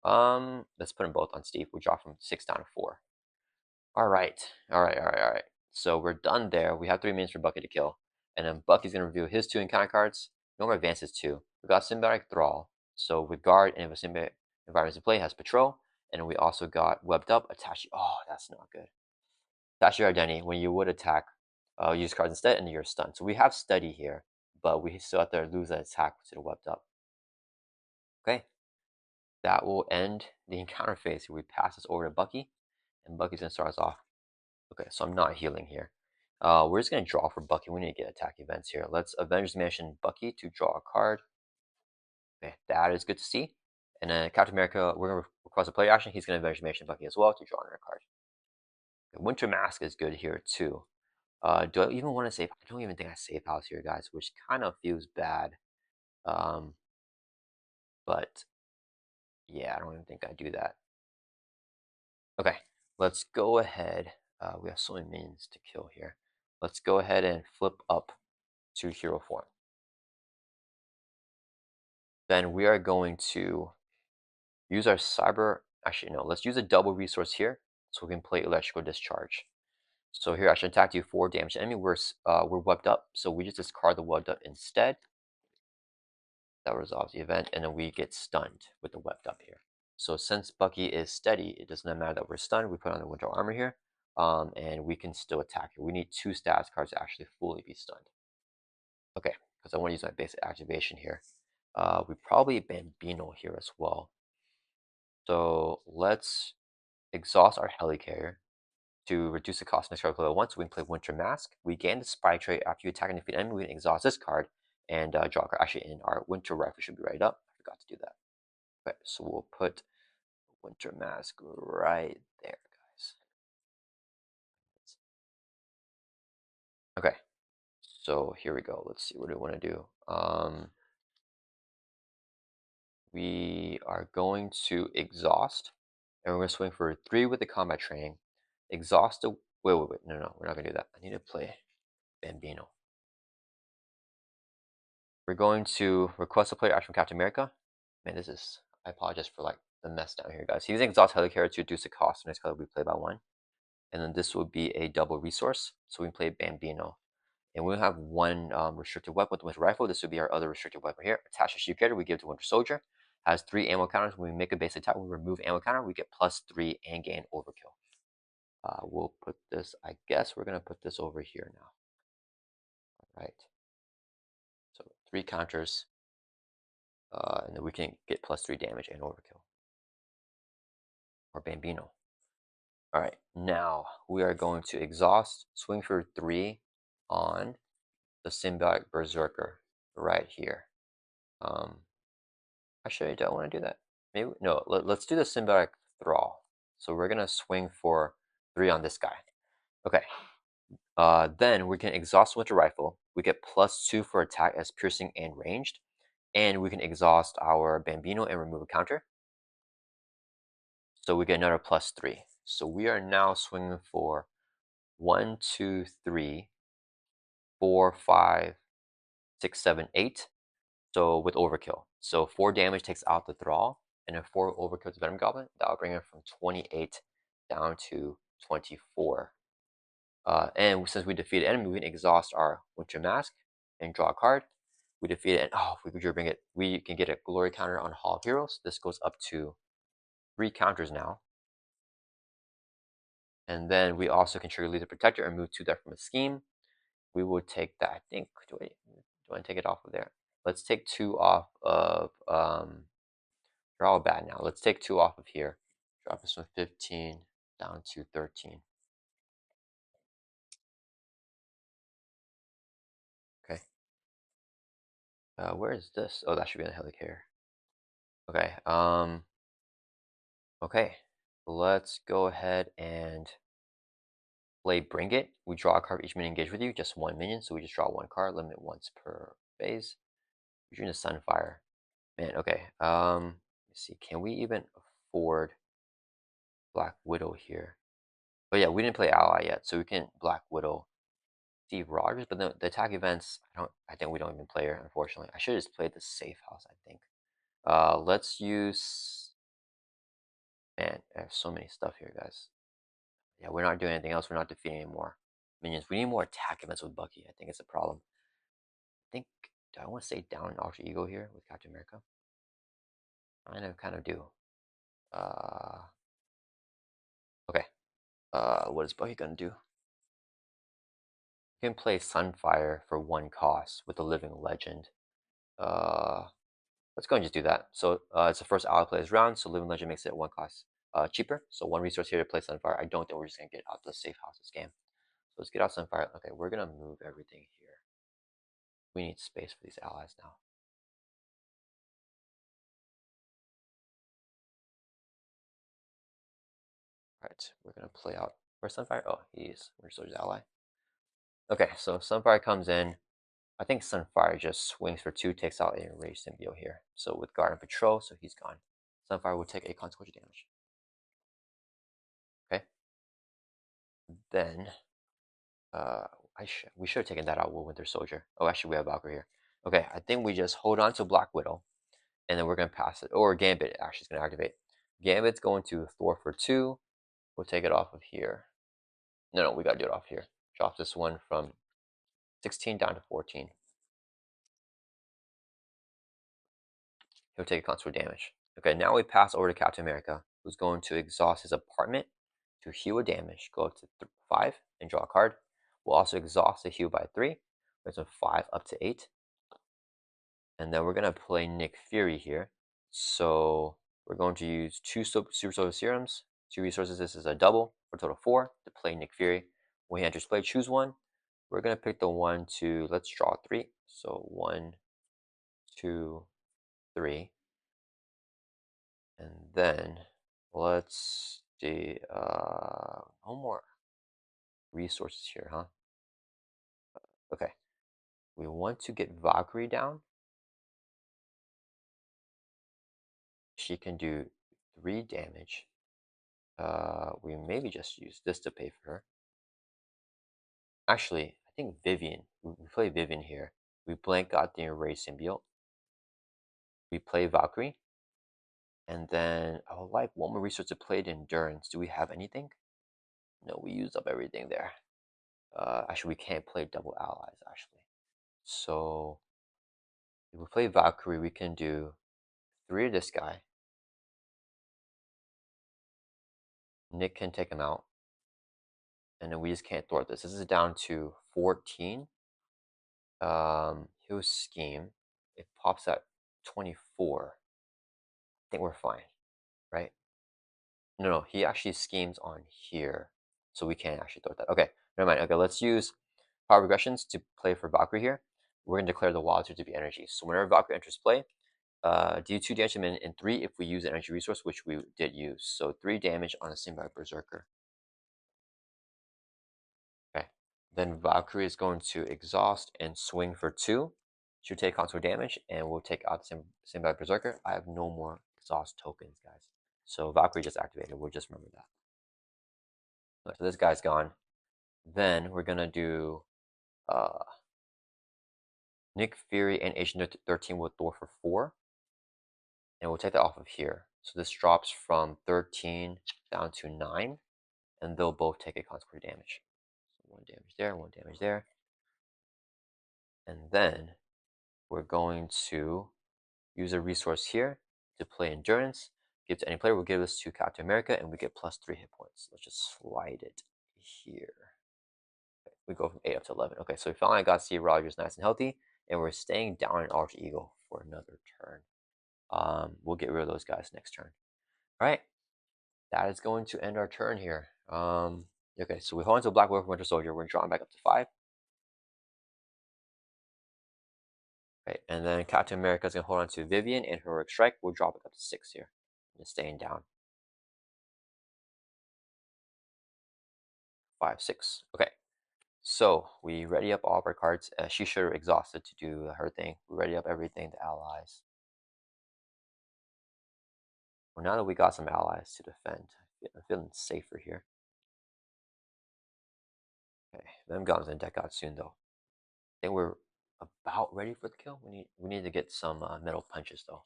Let's put them both on Steve. We drop from 6 down to 4. Alright. So we're done there. We have 3 minions for Bucky to kill. And then Bucky's going to reveal his 2 encounter cards. No more advances 2. We got Symbiotic Thrall. So with Guard and if a Symbiotic environment in play, has Patrol. And we also got Webbed Up, Attach. Oh, that's not good. Attach your identity. When you would attack, use cards instead, and you're stunned. So we have Steady here, but we still have to lose that attack to the Webbed Up. Okay. That will end the encounter phase. We pass this over to Bucky, and Bucky's going to start us off. Okay, so I'm not healing here. We're just going to draw for Bucky. We need to get attack events here. Let's Avengers Mansion Bucky to draw a card. Okay, that is good to see. And then Captain America, we're going to request a player action. He's going to Avengers Mansion Bucky as well to draw another card. Okay, Winter Mask is good here too. Do I even want to save? I don't even think I save house here, guys, which kind of feels bad. But yeah, I don't even think I do that. Okay, let's go ahead. We have so many minions to kill here. Let's go ahead and flip up to hero form. Then we are going to use our cyber. Actually, no, let's use a double resource here so we can play electrical discharge. So here I should attack you 4 damage enemy. We're webbed up, so we just discard the webbed up instead. That resolves the event, and then we get stunned with the webbed up here. So since Bucky is steady, it doesn't matter that we're stunned. We put on the winter armor here, and we can still attack here. We need 2 status cards to actually fully be stunned. Okay, because I want to use my basic activation here. We probably Bambino here as well. So let's exhaust our helicarrier to reduce the cost of next card level 1, so we can play Winter Mask. We gain the spy trait after you attack and defeat enemy. We can exhaust this card and draw a card. Actually, in our Winter Rifle should be right up. I forgot to do that. Okay, so we'll put Winter Mask right there, guys. Okay, so here we go. Let's see, what do we want to do? We are going to exhaust, and we're going to swing for 3 with the combat training. Exhaust the. Wait. No, we're not going to do that. I need to play Bambino. We're going to request a player action from Captain America. Man, this is. I apologize for like the mess down here, guys. He's using exhaust helicarrier to reduce the cost of next color we play by 1. And then this will be a double resource, so we can play Bambino. And we'll have 1 restricted weapon with the Winter Rifle. This would be our other restricted weapon here. Attach a shield carrier, we give it to Winter Soldier. Has 3 ammo counters. When we make a base attack, we remove ammo counter, we get +3 and gain overkill. We'll put this, I guess we're going to put this over here now. All right. So 3 counters, and then we can get +3 damage and overkill. Or Bambino. All right, now we are going to exhaust, swing for 3 on the Symbiotic Berserker right here. Actually, I don't want to do that. Maybe no. Let's do the Symbiotic Thrall. So we're gonna swing for 3 on this guy. Okay. Then we can exhaust Winter Rifle. We get +2 for attack as piercing and ranged, and we can exhaust our Bambino and remove a counter. So we get another +3. So we are now swinging for 1, 2, 3, 4, 5, 6, 7, 8. So with overkill. So 4 damage takes out the Thrall, and then 4 overkill to Venom Goblin. That'll bring it from 28 down to 24. And since we defeated enemy, we can exhaust our Winter Mask and draw a card. We defeated, and if we could bring it, we can get a glory counter on Hall of Heroes. This goes up to 3 counters now. And then we also can trigger Lethal Protector and move 2 death from a scheme. We will take that. I think. Do I want to take it off of there? Let's take 2 off of. They're all bad now. Let's take 2 off of here. Drop this from 15 down to 13. Okay. Where is this? Oh, that should be in the helicarrier. Okay. Okay. Let's go ahead and play Bring It. We draw a card for each minion engaged with you, just one minion, so we just draw one card, limit once per phase. We're doing a Sunfire. Man, okay. Let's see. Can we even afford Black Widow here? But yeah, we didn't play Ally yet, so we can Black Widow Steve Rogers, but the attack events, I think we don't even play her, unfortunately. I should have just played the safe house, I think. Let's use, man, I have so many stuff here, guys. Yeah, we're not doing anything else. We're not defeating any more minions. We need more attack events with Bucky. I think it's a problem. I think, do I want to stay down in Alter Ego here with Captain America? I kind of do. Okay. What is Bucky gonna do? You can play Sunfire for one cost with the Living Legend. Let's go and just do that. So it's the first ally plays round, so Living Legend makes it one cost cheaper. So one resource here to play Sunfire. I don't think we're just gonna get out the safe house this game. So let's get out Sunfire. Okay, we're gonna move everything here. We need space for these allies now. Alright, we're gonna play out. Where's Sunfire? Oh, he's Resource's ally. Okay, so Sunfire comes in. I think Sunfire just swings for 2, takes out a Enraged Symbiote here. So with Guard and Patrol, so he's gone. Sunfire will take a consequential damage. Okay. Then, we should have taken that out with Winter Soldier. Oh, actually, we have Valkyrie here. Okay, I think we just hold on to Black Widow, and then we're going to pass it. Or Gambit actually is going to activate. Gambit's going to Thor for 2. We'll take it off of here. No, we got to do it off here. Drop this one from 16 down to 14. He'll take a consequential damage. Okay, now we pass over to Captain America, who's going to exhaust his apartment to heal a damage, go up to 5 and draw a card. We'll also exhaust the heal by 3, goes from 5 up to 8. And then we're going to play Nick Fury here. So we're going to use 2 Super Solar Serums, 2 resources. This is a double for a total of 4 to play Nick Fury. When he enters play, choose one. We're going to pick the one to, let's draw 3. So 1, 2, 3. And then let's do no more resources here, huh? Okay. We want to get Valkyrie down. She can do 3 damage. We maybe just use this to pay for her. Actually, I think Vivian. We play Vivian here. We blank out the Enraged Symbiote. We play Valkyrie. And then I would like one more resource to play the Endurance. Do we have anything? No, we used up everything there. Actually, we can't play double allies, actually. So if we play Valkyrie, we can do 3 of this guy. Nick can take him out. And then we just can't thwart this. This is down to 14. He'll scheme. It pops at 24. I think we're fine, right? No, he actually schemes on here. So we can't actually thwart that. Okay, never mind. Okay, let's use power regressions to play for Valkyrie here. We're going to declare the wild to be energy. So whenever Valkyrie enters play, do 2 damage to him and 3 if we use an energy resource, which we did use. So 3 damage on a Symbiote Berserker. Okay. Then Valkyrie is going to exhaust and swing for 2. She'll take console damage, and we'll take out the Symbiote Berserker. I have no more exhaust tokens, guys. So Valkyrie just activated. We'll just remember that. Okay, so this guy's gone. Then we're gonna do Nick Fury and Agent 13 with Thor for 4. And we'll take that off of here. So this drops from 13 down to 9. And they'll both take a consequential damage. So 1 damage there, 1 damage there. And then we're going to use a resource here to play Endurance. Give to any player. We'll give this to Captain America, and we get plus 3 hit points. Let's just slide it here. Okay, we go from 8 up to 11. Okay, so we finally got Steve Rogers nice and healthy, and we're staying down in Alter Ego for another turn. We'll get rid of those guys next turn. All right, that is going to end our turn here. Okay, so we hold on to Black Widow for Winter Soldier. We're drawing back up to 5. Okay, and then Captain America is gonna hold on to Vivian and Heroic Strike. We'll drop it up to 6 here. Just staying down. 5, 6. Okay. So we ready up all of our cards. She should have exhausted to do her thing. We ready up everything, the allies. Well, now that we got some allies to defend, I'm feeling safer here. Okay, Venom Goblin's gonna deck out soon though. I think we're about ready for the kill. We need to get some metal punches though.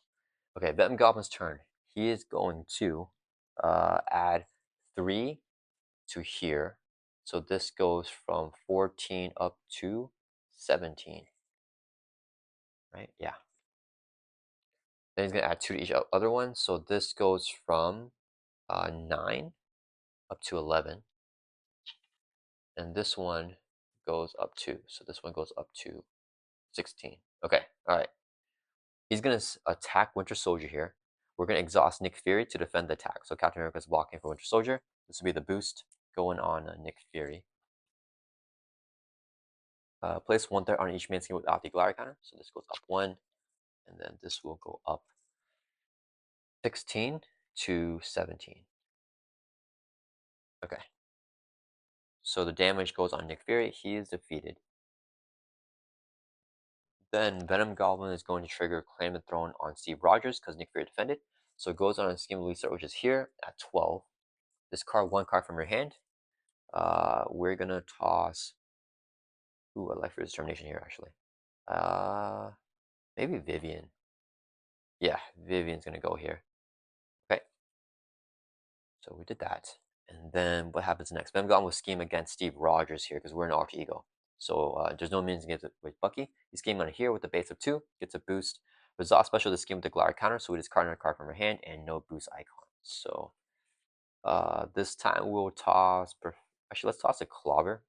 Okay, Venom Goblin's turn. He is going to add 3 to here. So this goes from 14 up to 17. Right? Yeah. Then he's gonna add 2 to each other one. So this goes from 9 up to 11. And this one goes up 2. So this one goes up to 16. Okay, all right. He's gonna attack Winter Soldier here. We're gonna exhaust Nick Fury to defend the attack. So Captain America is blocking for Winter Soldier. This will be the boost going on Nick Fury. Place 1 threat on each main skin without the Glider counter. So this goes up 1, and then this will go up 16 to 17. Okay. So the damage goes on Nick Fury. He is defeated. Then Venom Goblin is going to trigger Claim the Throne on Steve Rogers because Nick Fury defended. So it goes on a scheme release, which is here at 12. Discard 1 card from your hand. We're gonna toss. Ooh, I like for determination here actually. Maybe Vivian. Yeah, Vivian's gonna go here. Okay. So we did that. And then what happens next? Venom Goblin will scheme against Steve Rogers here because we're an alter ego. So there's no means to get it with Bucky. He's scheming on here with the base of 2, gets a boost. Resolve special to scheme with the Glider counter, so we discard a card from our hand and no boost icon. So this time we'll toss. Actually, let's toss a Clobber.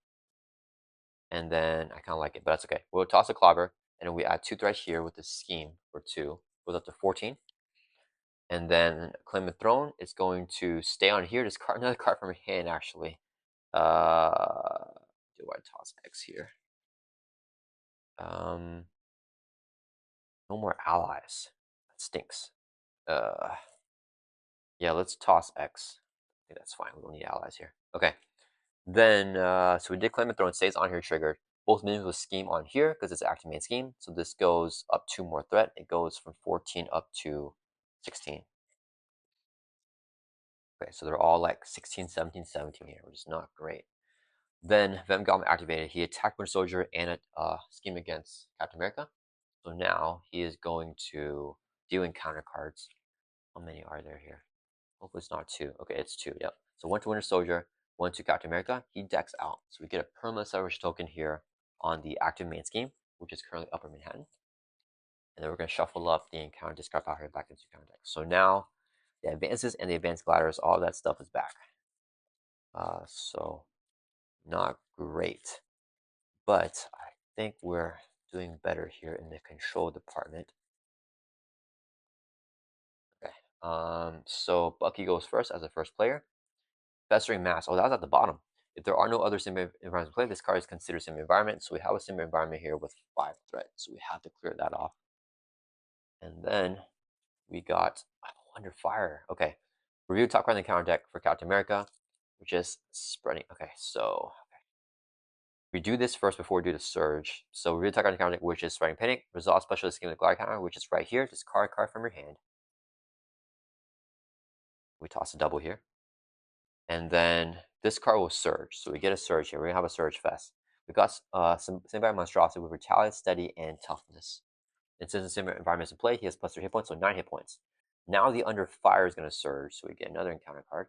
And then I kind of like it, but that's okay. We'll toss a Clobber, and then we add 2 threat here with the scheme for 2. Goes up to 14. And then Claim the Throne is going to stay on here. Discard another card from your hand, actually. Do I toss X here? No more allies. That stinks. Yeah, let's toss X. I think that's fine. We don't need allies here. Okay. Then, so we did Claim the Throne. Stays on here triggered. Both minions will scheme on here because it's active main scheme. So this goes up 2 more threat. It goes from 14 up to 16. Okay, so they're all like 16, 17, 17 here, which is not great. Then Venom Goblin activated. He attacked Winter Soldier and scheme against Captain America. So now he is going to deal encounter cards. How many are there here? Hopefully it's not 2. Okay, it's 2. Yep. So 1 to Winter Soldier, 1 to Captain America. He decks out. So we get a permanent salvage token here on the active main scheme, which is currently Upper Manhattan. And then we're going to shuffle up the encounter discard power here back into counter deck. So now the advances and the advanced gliders, all that stuff is back. So not great. But I think we're doing better here in the control department. Okay. So Bucky goes first as a first player. Festering Mass. Oh, that was at the bottom. If there are no other sim environments to play, this card is considered sim environment. So we have a sim environment here with 5 threat. So we have to clear that off. And then we got Wonder Fire. Okay. Review top card in the counter deck for Captain America, which is spreading. Okay, so we do this first before we do the Surge. So review top card in the counter deck, which is Spreading Panic. Resolve special scheme with Glide counter, which is right here. Discard a card from your hand. We toss a double here. And then this card will Surge. So we get a Surge here. We're going to have a Surge Fest. We got some Symbiotic Monstrosity with Retaliate, Steady, and Toughness. And since the similar environment is in play, he has plus 3 hit points, so 9 hit points. Now the Under Fire is going to Surge, so we get another encounter card,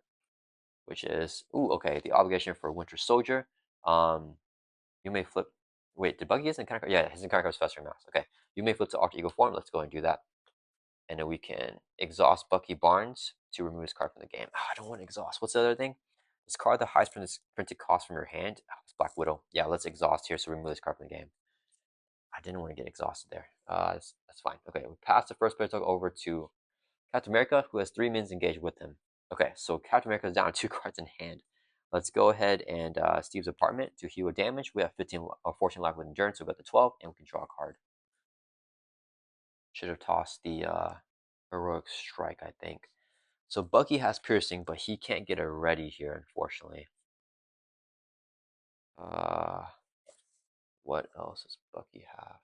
which is, ooh, okay, the Obligation for Winter Soldier. You may flip, wait, did Buggy get his encounter card? Yeah, his encounter card is Festering Mass. Okay, you may flip to Alter Ego form. Let's go and do that. And then we can exhaust Bucky Barnes to remove his card from the game. I don't want to exhaust. What's the other thing? Discard the highest printed cost from your hand. It's Black Widow. Yeah, let's exhaust here so remove this card from the game. I didn't want to get exhausted there. That's fine. Okay, we pass the first player token over to Captain America, who has 3 minions engaged with him. Okay, so Captain America is down 2 cards in hand. Let's go ahead and Steve's apartment to heal damage. We have 15 or 14 life with endurance, so we got the 12, and we can draw a card. Should have tossed the heroic strike, I think. So Bucky has piercing, but he can't get it ready here, unfortunately. Uh, what else does Bucky have?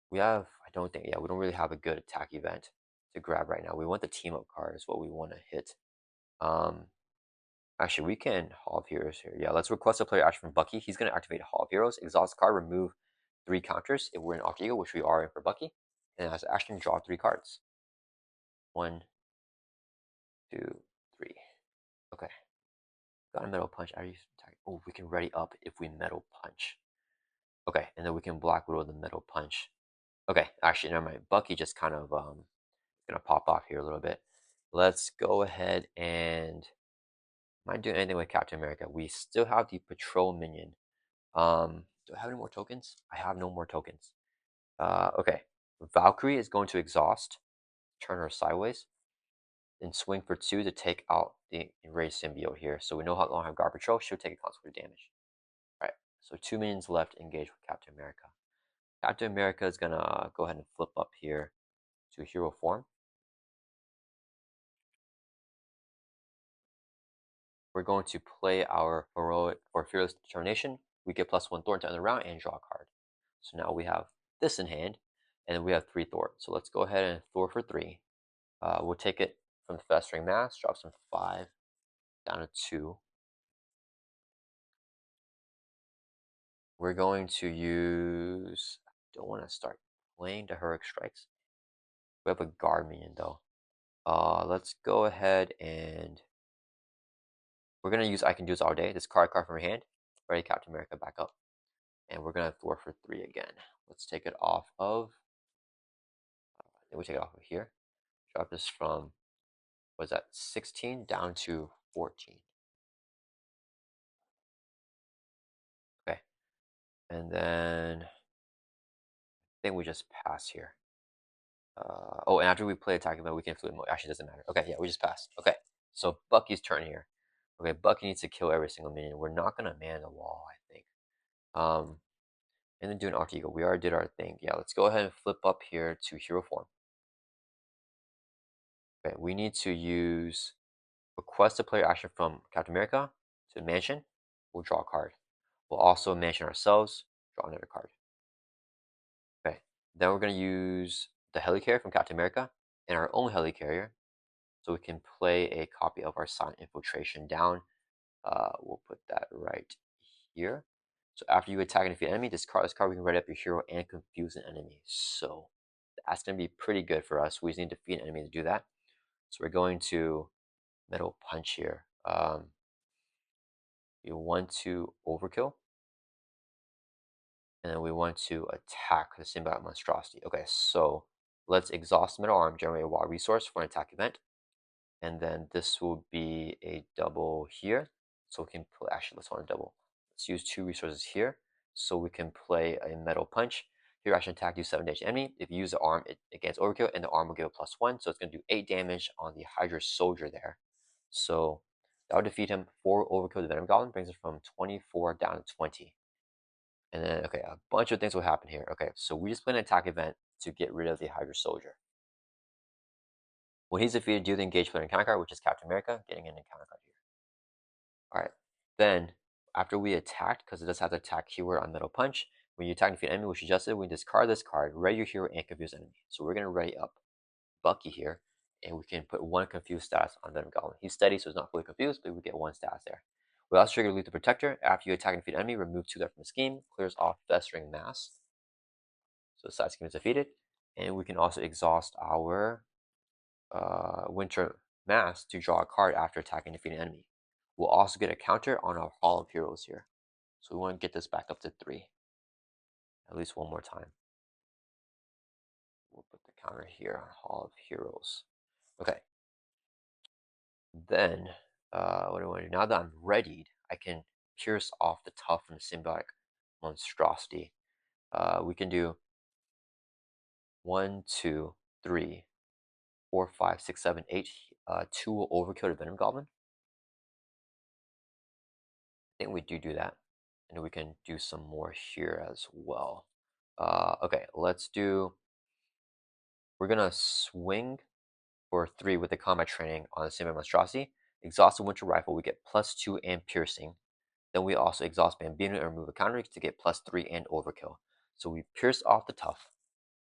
We have, I don't think, yeah, we don't really have a good attack event to grab right now. We want the team up card is what we want to hit. Um, Actually, we can Hall of Heroes here. Yeah, let's request a player action from Bucky. He's going to activate Hall of Heroes, exhaust card, remove 3 counters if we're in Alter Ego, which we are in for Bucky. And as action, draw 3 cards. 1, 2, 3. Okay. Got a Metal Punch. Oh, we can ready up if we Metal Punch. Okay, and then we can Black Widow the Metal Punch. Okay, actually, never mind. Bucky just kind of gonna pop off here a little bit. Let's go ahead and am I doing anything with Captain America? We still have the Patrol Minion. Do I have any more tokens? I have no more tokens. Okay. Valkyrie is going to exhaust, turn her sideways, then swing for 2 to take out the enraged symbiote here. So we no longer have Guard Patrol. She'll take a consequence damage. All right. So 2 minions left. Engage with Captain America. Captain America is gonna go ahead and flip up here to hero form. We're going to play our heroic or fearless determination. We get +1 thorn to end the round and draw a card. So now we have this in hand, and then we have 3 thorn. So let's go ahead and thor for 3. We'll take it from the festering mass, drop some 5 down to 2. We're going to use. I don't want to start playing the heroic strikes. We have a guard minion though. Let's go ahead and we're gonna use I can do this all day. This card from your hand. Ready, Captain America, back up. And we're gonna thwart for 3 again. Let's take it off of. Then we take it off of here. Drop this from was that 16 down to 14. Okay, and then I think we just pass here. Oh, and after we play attacking mode, we can flip mode. Actually, doesn't matter. Okay, yeah, we just passed. Okay, so Bucky's turn here. Okay, Bucky needs to kill every single minion. We're not gonna man the wall, I think. And then do an Alter Ego. We already did our thing. Yeah, let's go ahead and flip up here to hero form. Okay, we need to use request a player action from Captain America to mansion. We'll draw a card. We'll also mansion ourselves, draw another card. Okay, then we're gonna use the helicarrier from Captain America and our own helicarrier, so we can play a copy of our silent infiltration down. We'll put that right here. So after you attack and defeat an enemy, this card we can ready up your hero and confuse an enemy. So that's gonna be pretty good for us. We just need to defeat an enemy to do that. So we're going to Metal Punch here. You want to overkill, and then we want to attack the symbiote monstrosity. Okay, so let's exhaust Metal Arm, generate a wild resource for an attack event, and then this will be a double here. So we can play, actually, let's want a double. Let's use 2 resources here, so we can play a Metal Punch. Here, action attack, do 7 damage to enemy. If you use the arm, it gets overkill, and the arm will give a +1, so it's going to do 8 damage on the Hydra Soldier there. So that will defeat him. 4 overkill the Venom Goblin, brings it from 24 down to 20. And then, okay, a bunch of things will happen here. Okay, so we just play an attack event to get rid of the Hydra Soldier. When he's defeated, deal the engaged player encounter card, which is Captain America, getting an encounter card here. Alright, then, after we attacked, because it does have the attack keyword on Metal Punch, when you attack and defeat an enemy, which you just did, we discard this card, ready your hero, and confuse enemy. So we're going to ready up Bucky here, and we can put 1 confused status on Venom Goblin. He's steady, so he's not fully confused, but we get 1 status there. We also trigger Lethal Protector. After you attack and defeat an enemy, remove 2 left from the scheme, clears off Festering Mass. So the side scheme is defeated. And we can also exhaust our Winter Mass to draw a card after attacking and defeating an enemy. We'll also get a counter on our Hall of Heroes here. So we want to get this back up to 3. At least 1 more time. We'll put the counter here on Hall of Heroes. Okay. Then, what do I want to do? Now that I'm readied, I can pierce off the tough and symbiotic monstrosity. We can do 1, 2, 3, 4, 5, 6, 7, 8. 2 will overkill the Venom Goblin. I think we do that. And we can do some more here as well. Okay, let's do we're gonna swing for 3 with the combat training on the same monstrosity. Exhaust the winter rifle, we get +2 and piercing. Then we also exhaust Bambino and remove a counter to get +3 and overkill. So we pierce off the tough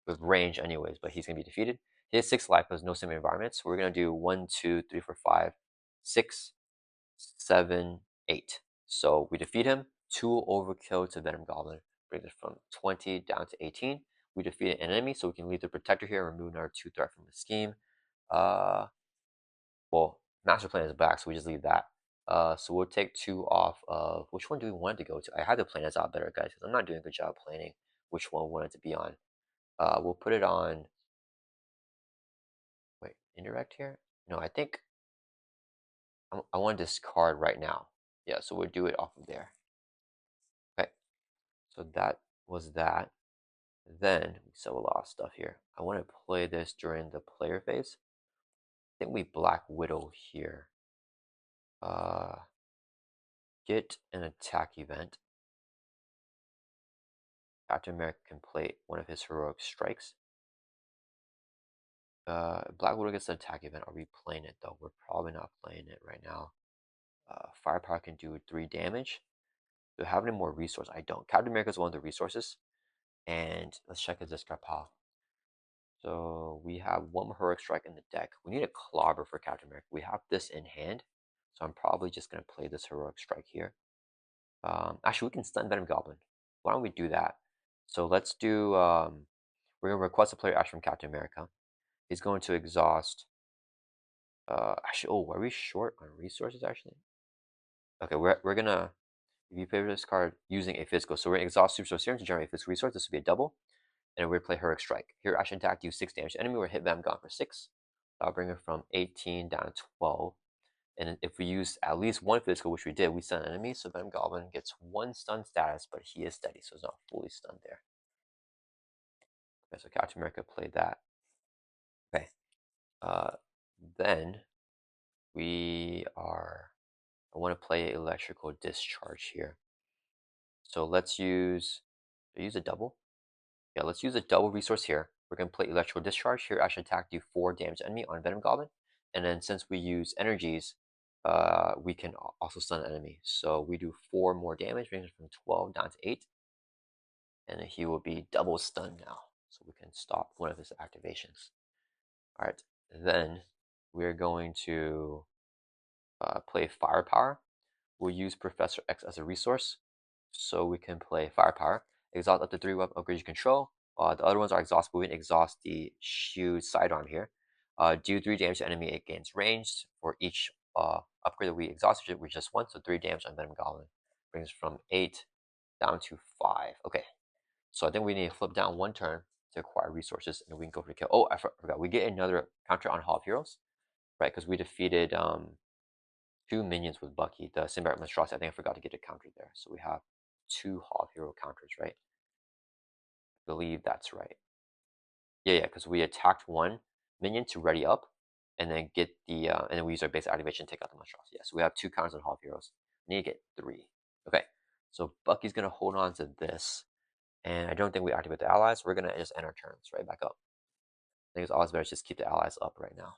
with range anyways, but he's gonna be defeated. He has 6 life, but no similar environments. So we're gonna do 1, 2, 3, 4, 5, 6, 7, 8. So we defeat him. 2 overkill to Venom Goblin. Brings it from 20 down to 18. We defeat an enemy, so we can leave the protector here and remove another 2 threat from the scheme. Well, master plan is back, so we just leave that. So we'll take 2 off of which one do we want to go to? I had to plan this out better, guys, because I'm not doing a good job planning which one we want it to be on. We'll put it on. Wait, indirect here? No, I think I want to discard right now. Yeah, so we'll do it off of there. Okay, so that was that. Then we sell a lot of stuff here. I want to play this during the player phase. I think we Black Widow here. Get an attack event. Captain America can play one of his heroic strikes. Black Widow gets an attack event. Are we playing it though? We're probably not playing it right now. Firepower can do 3 damage. Do I have any more resources? I don't. Captain America is one of the resources. And let's check his discard pile. So we have 1 heroic strike in the deck. We need a clobber for Captain America. We have this in hand. So I'm probably just going to play this heroic strike here. Actually, we can stun Venom Goblin. Why don't we do that? So let's do, we're going to request a player action from Captain America. He's going to exhaust, actually, oh, are we short on resources, actually? Okay, we're going to, if you play this card using a physical, so we're going to exhaust Super Soul Serum to generate a physical resource. This would be a double. And we're going to play Heroic Strike. Here, action attack, do 6 damage to enemy. We're hit Venom Gone for 6. That'll bring it from 18 down to 12. And if we use at least 1 physical, which we did, we stun an enemy. So Venom Goblin gets 1 stun status, but he is steady, so it's not fully stunned there. Okay, so Captain America played that. Okay. Then I want to play Electrical Discharge here. So let's use a double. Yeah, let's use a double resource here. We're going to play Electrical Discharge. Here, action attack, do 4 damage to enemy on Venom Goblin. And then since we use energies, we can also stun an enemy. So we do 4 more damage, bringing it from 12 down to 8. And he will be double stunned now. So we can stop one of his activations. All right, then we're going to play Firepower. We'll use Professor X as a resource. So we can play Firepower. Exhaust up to 3 weapon upgrades you control. The other ones are exhaust movement. Exhaust the shield sidearm here. Do 3 damage to enemy against ranged. For each upgrade that we exhausted, we just 1, so 3 damage on Venom Goblin. Brings from 8 down to 5. Okay, so I think we need to flip down 1 turn to acquire resources, and we can go for the kill. Oh, I forgot. We get another counter on Hall of Heroes, right? Because we defeated 2 minions with Bucky. The Symbiotic Monstrosity, I think I forgot to get a counter there. So we have 2 Hall of Hero counters, right? I believe that's right. Yeah, because we attacked 1 minion to ready up, and then get the and then we use our basic activation to take out the monstrosity. Yeah, so we have 2 counters on Hall of Heroes. We need to get 3. Okay, so Bucky's gonna hold on to this, and I don't think we activate the allies. We're gonna just end our turns right back up. I think it's always better to just keep the allies up right now.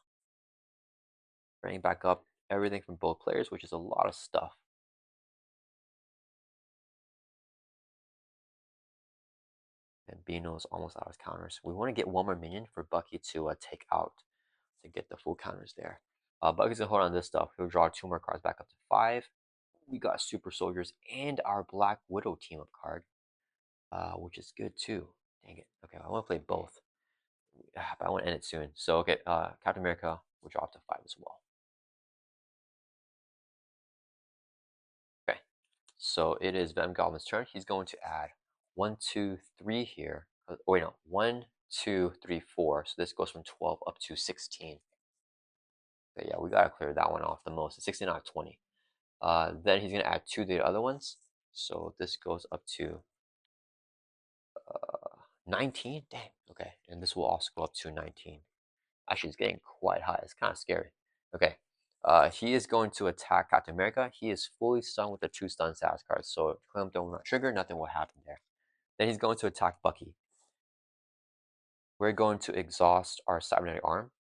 Bringing back up everything from both players, which is a lot of stuff. And Bino's almost out of counters. We want to get 1 more minion for Bucky to take out to get the full counters there. Bucky's gonna hold on to this stuff. He'll draw 2 more cards back up to 5. We got Super Soldiers and our Black Widow team up card, which is good too. Dang it. Okay, I want to play both, but I want to end it soon. So okay, Captain America will drop to 5 as well. Okay, so it is Venom Goblin's turn. He's going to add 1, 2, 3 here. Oh wait, no, 1, 2, 3, 4. So this goes from 12 up to 16. Okay, yeah, we gotta clear that one off the most. 16 out of 20. Then he's gonna add 2 to the other ones. So this goes up to 19. Dang. Okay, and this will also go up to 19. Actually, it's getting quite high. It's kind of scary. Okay. He is going to attack Captain America. He is fully stunned with the 2 stun status cards. So Clamp will not trigger, nothing will happen there. Then he's going to attack Bucky. we're going to exhaust our cybernetic arm,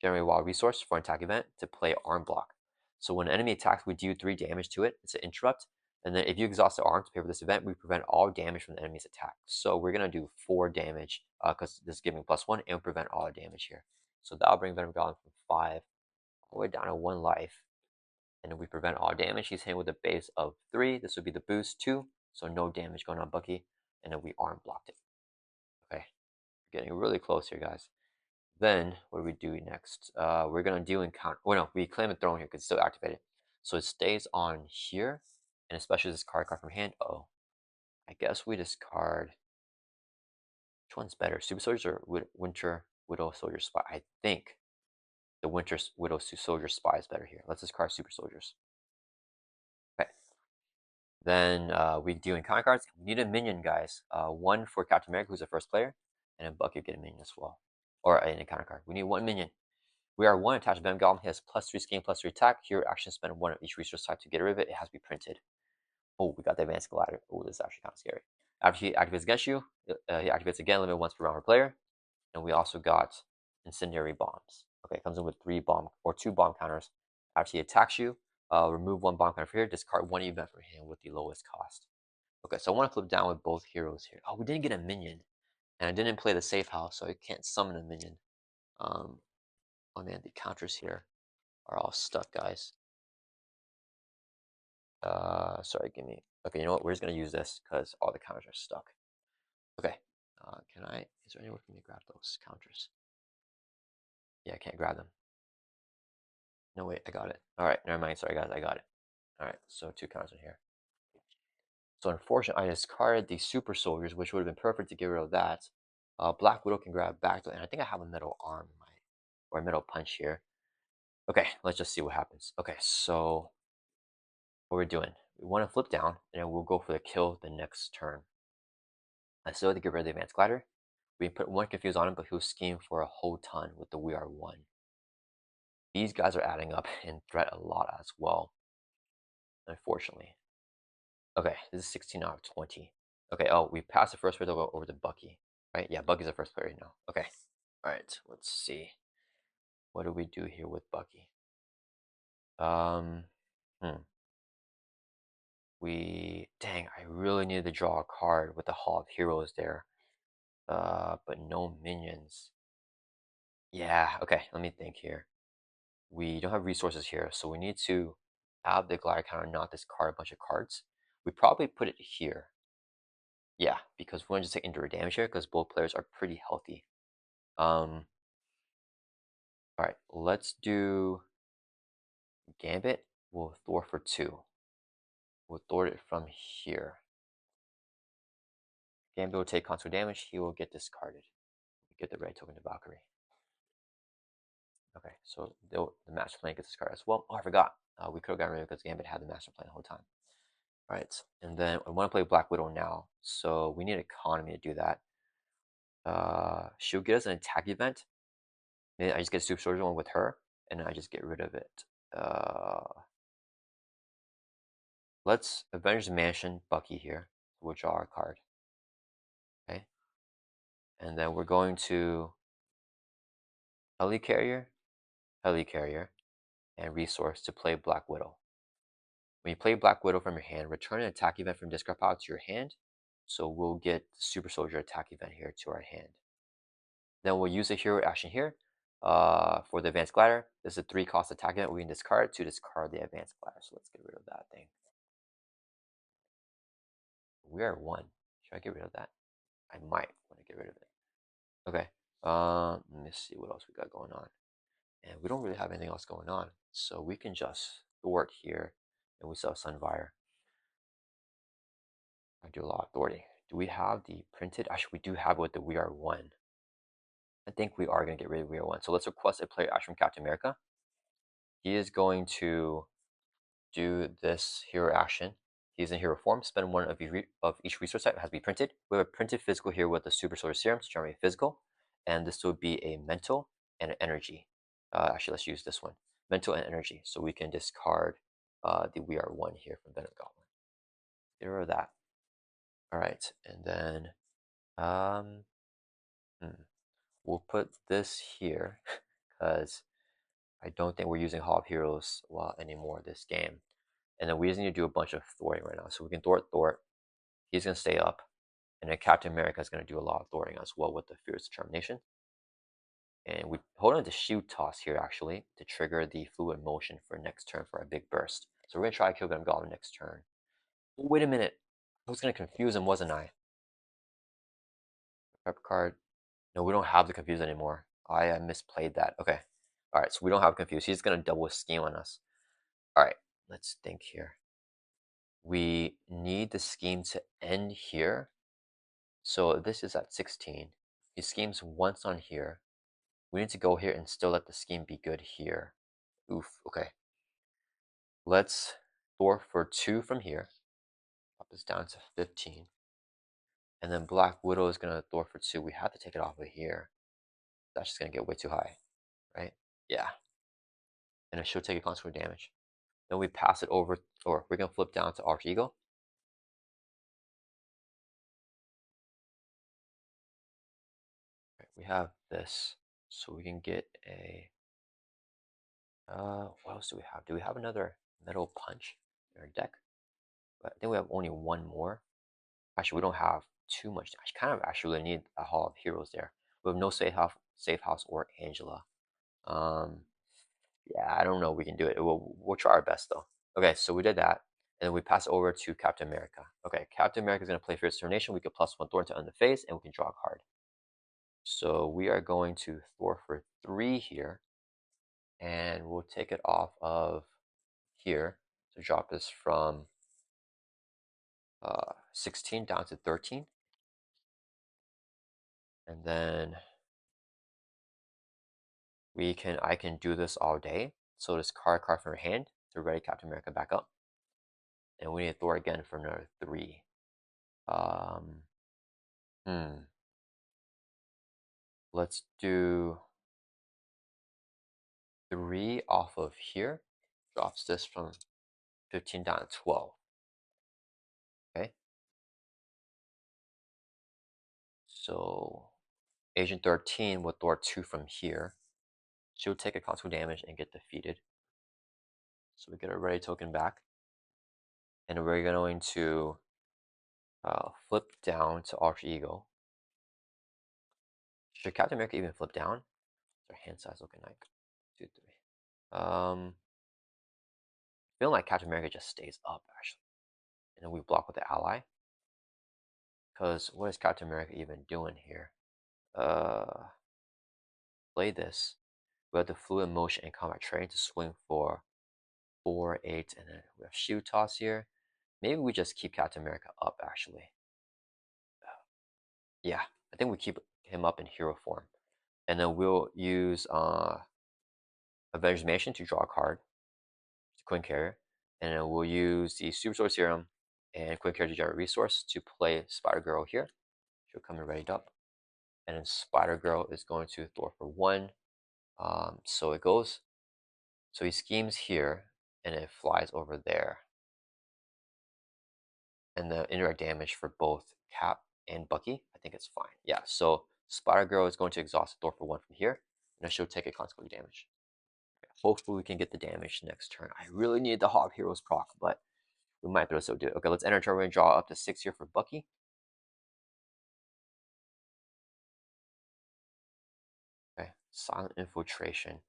generate a wild resource for an attack event to play arm block. So when an enemy attacks, we do 3 damage to it. It's an interrupt. And then if you exhaust the arm to pay for this event, we prevent all damage from the enemy's attack. So we're going to do 4 damage because this is giving +1 and prevent all damage here. So that'll bring Venom Goblin from 5 all the way down to 1 life. And then we prevent all damage. He's hitting with a base of 3. This would be the boost 2. So no damage going on Bucky. And then we arm blocked it. Okay, getting really close here, guys. Then what do we do next? We're gonna do encounter. Well, no, we claim a throne here because it's still activated, so it stays on here, and especially this card from hand. Oh, I guess we discard. Which one's better, Super Soldier or Winter Widow Soldier Spy? I think the Winter Widow Soldier Spy is better here. Let's discard Super Soldiers. Okay. Then we do encounter cards. We need a minion, guys. One for Captain America, who's the first player, and then Bucky get a minion as well, or an encounter card. We need 1 minion. We are 1 attached to Venom Goblin. He has +3 skin, +3 attack. Hero action spend 1 of each resource type to get rid of it. It has to be printed. Oh, we got the advanced glider. Oh, this is actually kind of scary. After he activates against you, he activates again, limited once per round per player. And we also got incendiary bombs. Okay, it comes in with 3 bomb or 2 bomb counters. After he attacks you, remove 1 bomb counter from here. Discard 1 event from hand with the lowest cost. Okay, so I want to flip down with both heroes here. Oh, we didn't get a minion, and I didn't play the safe house, so I can't summon a minion. Oh man, the counters here are all stuck, guys. Sorry, give me. Okay, you know what? We're just gonna use this because all the counters are stuck. Okay. Can I? Is there anywhere for me to grab those counters? Yeah, I can't grab them. No, wait, I got it. All right, never mind. Sorry, guys, I got it. All right, so 2 counters in here. So unfortunately, I discarded the super soldiers, which would have been perfect to get rid of that. Black Widow can grab back, and I think I have a metal arm in my, or a metal punch here. Okay, let's just see what happens. Okay, so what we're doing, we want to flip down, and then we'll go for the kill the next turn. I still have to get rid of the advanced glider. We put 1 confuse on him, but he'll scheme for a whole ton with the We Are 1. These guys are adding up and threat a lot as well, unfortunately. Okay, this is 16 out of 20. Okay, oh, we passed the first player over to Bucky, right? Yeah, Bucky's the first player right now. Okay, all right, let's see. What do we do here with Bucky? Um, hmm. Dang, I really need to draw a card with the Hall of Heroes there. But no minions. Yeah, okay, let me think here. We don't have resources here, so we need to have the glider counter not discard a bunch of cards. We probably put it here. Yeah, because we want to just take indirect damage here because both players are pretty healthy. All right, let's do Gambit. We'll Thor for 2. We'll thwart it from here. Gambit will take constant damage. He will get discarded. Get the red token to Valkyrie. Okay, so the master plan gets discarded as well. Oh, I forgot. We could have gotten rid of it because Gambit had the master plan the whole time. All right, and then I want to play Black Widow now, so we need economy to do that. She'll get us an attack event. Maybe I just get a Super Soldier one with her, and I just get rid of it. Let's Avengers Mansion Bucky here. We'll draw our card. Okay, and then we're going to Helicarrier, and Resource to play Black Widow. When you play Black Widow from your hand, return an attack event from discard pile to your hand. So we'll get the Super Soldier attack event here to our hand. Then we'll use a hero action here for the advanced glider. This is a 3-cost attack event we can discard to discard the advanced glider. So let's get rid of that thing. We are 1. Should I get rid of that? I might want to get rid of it. Okay. Let me see what else we got going on. And we don't really have anything else going on. So we can just thwart here and we sell Sunfire. I do a lot of thwarting. Do we have the printed? Actually, we do have it with the We Are 1. I think we are going to get rid of We Are 1. So let's request a player action from Captain America. He is going to do this hero action. He's in hero form. Spend 1 of each resource type. It has to be printed. We have a printed physical here with the Super Solar Serum to generate physical. And this would be a mental and an energy. Actually, let's use this one. Mental and energy. So we can discard the We Are 1 here from Venom Goblin. Get rid of that. All right. And then, we'll put this here because I don't think we're using Hall of Heroes well anymore this game. And then we just need to do a bunch of thwarting right now. So we can thwart. He's gonna stay up, and then Captain America is gonna do a lot of thwarting as well with the Fierce Determination. And we hold on to Shield Toss here actually to trigger the Fluid Motion for next turn for a big burst. So we're gonna try to kill Venom Goblin next turn. Oh, wait a minute, I was gonna confuse him, wasn't I? Prep card. No, we don't have the confuse anymore. I misplayed that. Okay. All right, so we don't have confuse. He's gonna double scheme on us. All right, let's think here. We need the scheme to end here. So this is at 16. He schemes once on here. We need to go here and still let the scheme be good here. Oof, okay. Let's thwart for 2 from here. Drop this down to 15. And then Black Widow is gonna thwart for 2. We have to take it off of here. That's just gonna get way too high, right? Yeah. And it should take a consequent damage. Then we pass it over, or we're gonna flip down to Arch Eagle. Right, we have this, so we can get a. What else do we have? Do we have another Metal Punch in our deck? But I think we have only one more. Actually, we don't have too much. I kind of actually need a Hall of Heroes there. We have no safe house or Angela. Um, yeah, I don't know. We can do it. We'll try our best though. Okay, so we did that, and then we pass over to Captain America. Okay, Captain America is gonna play Fierce Determination. We get +1 Thorn to end the phase, and we can draw a card. So we are going to thwart for 3 here, and we'll take it off of here to drop this from 16 down to 13. And then I can do this all day. So discard card from your hand to ready Captain America back up. And we need to thwart again for another 3. Um, let's do 3 off of here. Drops this from 15 down to 12. Okay. So Agent 13 will thwart 2 from here. She'll take a console damage and get defeated. So we get a ready token back. And we're going to flip down to Arch Eagle. Should Captain America even flip down? Their hand size looking like 2, 3. Feeling like Captain America just stays up actually, and then we block with the ally. Because what is Captain America even doing here? Play this. We have the fluid motion and combat train to swing for 4, 8, and then we have shield toss here. Maybe we just keep Captain America up actually. Yeah, I think we keep him up in hero form, and then we'll use Avengers Mansion to draw a card. Quinn Carrier, and then we'll use the Super Sword Serum and Quinn Carrier to generate resource to play Spider Girl here. She'll come in ready up, and then Spider Girl is going to thwart for 1. So it goes. So he schemes here, and it flies over there, and the indirect damage for both Cap and Bucky, I think it's fine. Yeah. So Spider Girl is going to exhaust thwart for 1 from here, and then she'll take a consequent damage. Hopefully we can get the damage next turn. I really need the Hall of Heroes proc, but we might be able to do it. Okay, let's enter turn. We're going to draw up to 6 here for Bucky. Okay, Silent Infiltration.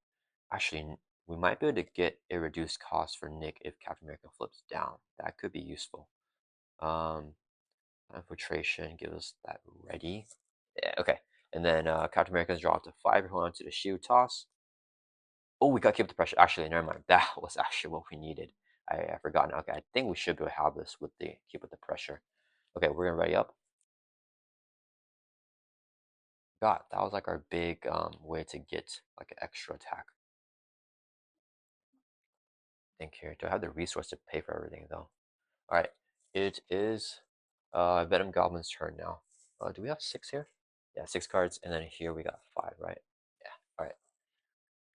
Actually, we might be able to get a reduced cost for Nick if Captain America flips down. That could be useful. Infiltration gives us that ready. Yeah, okay. And then Captain America's draw up to 5. Hold on to the shield toss. Oh, we got to keep the pressure. Actually, never mind. That was actually what we needed. I forgot. Okay, I think we should be able to have this with the keep with the pressure. Okay, we're gonna ready up. God, that was like our big way to get like an extra attack. Think here. Do I have the resource to pay for everything though? All right, it is Venom Goblin's turn now. Do we have 6 here? Yeah, 6 cards, and then here we got 5, right? Yeah. All right.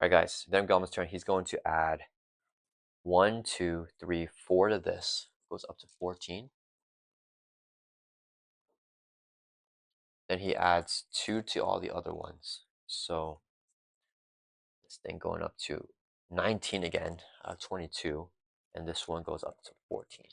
All right, guys. Venom Goblin's turn. He's going to add 1, 2, 3, 4 to this. Goes up to 14. Then he adds 2 to all the other ones. So this thing going up to 19 again, 22, and this one goes up to 14.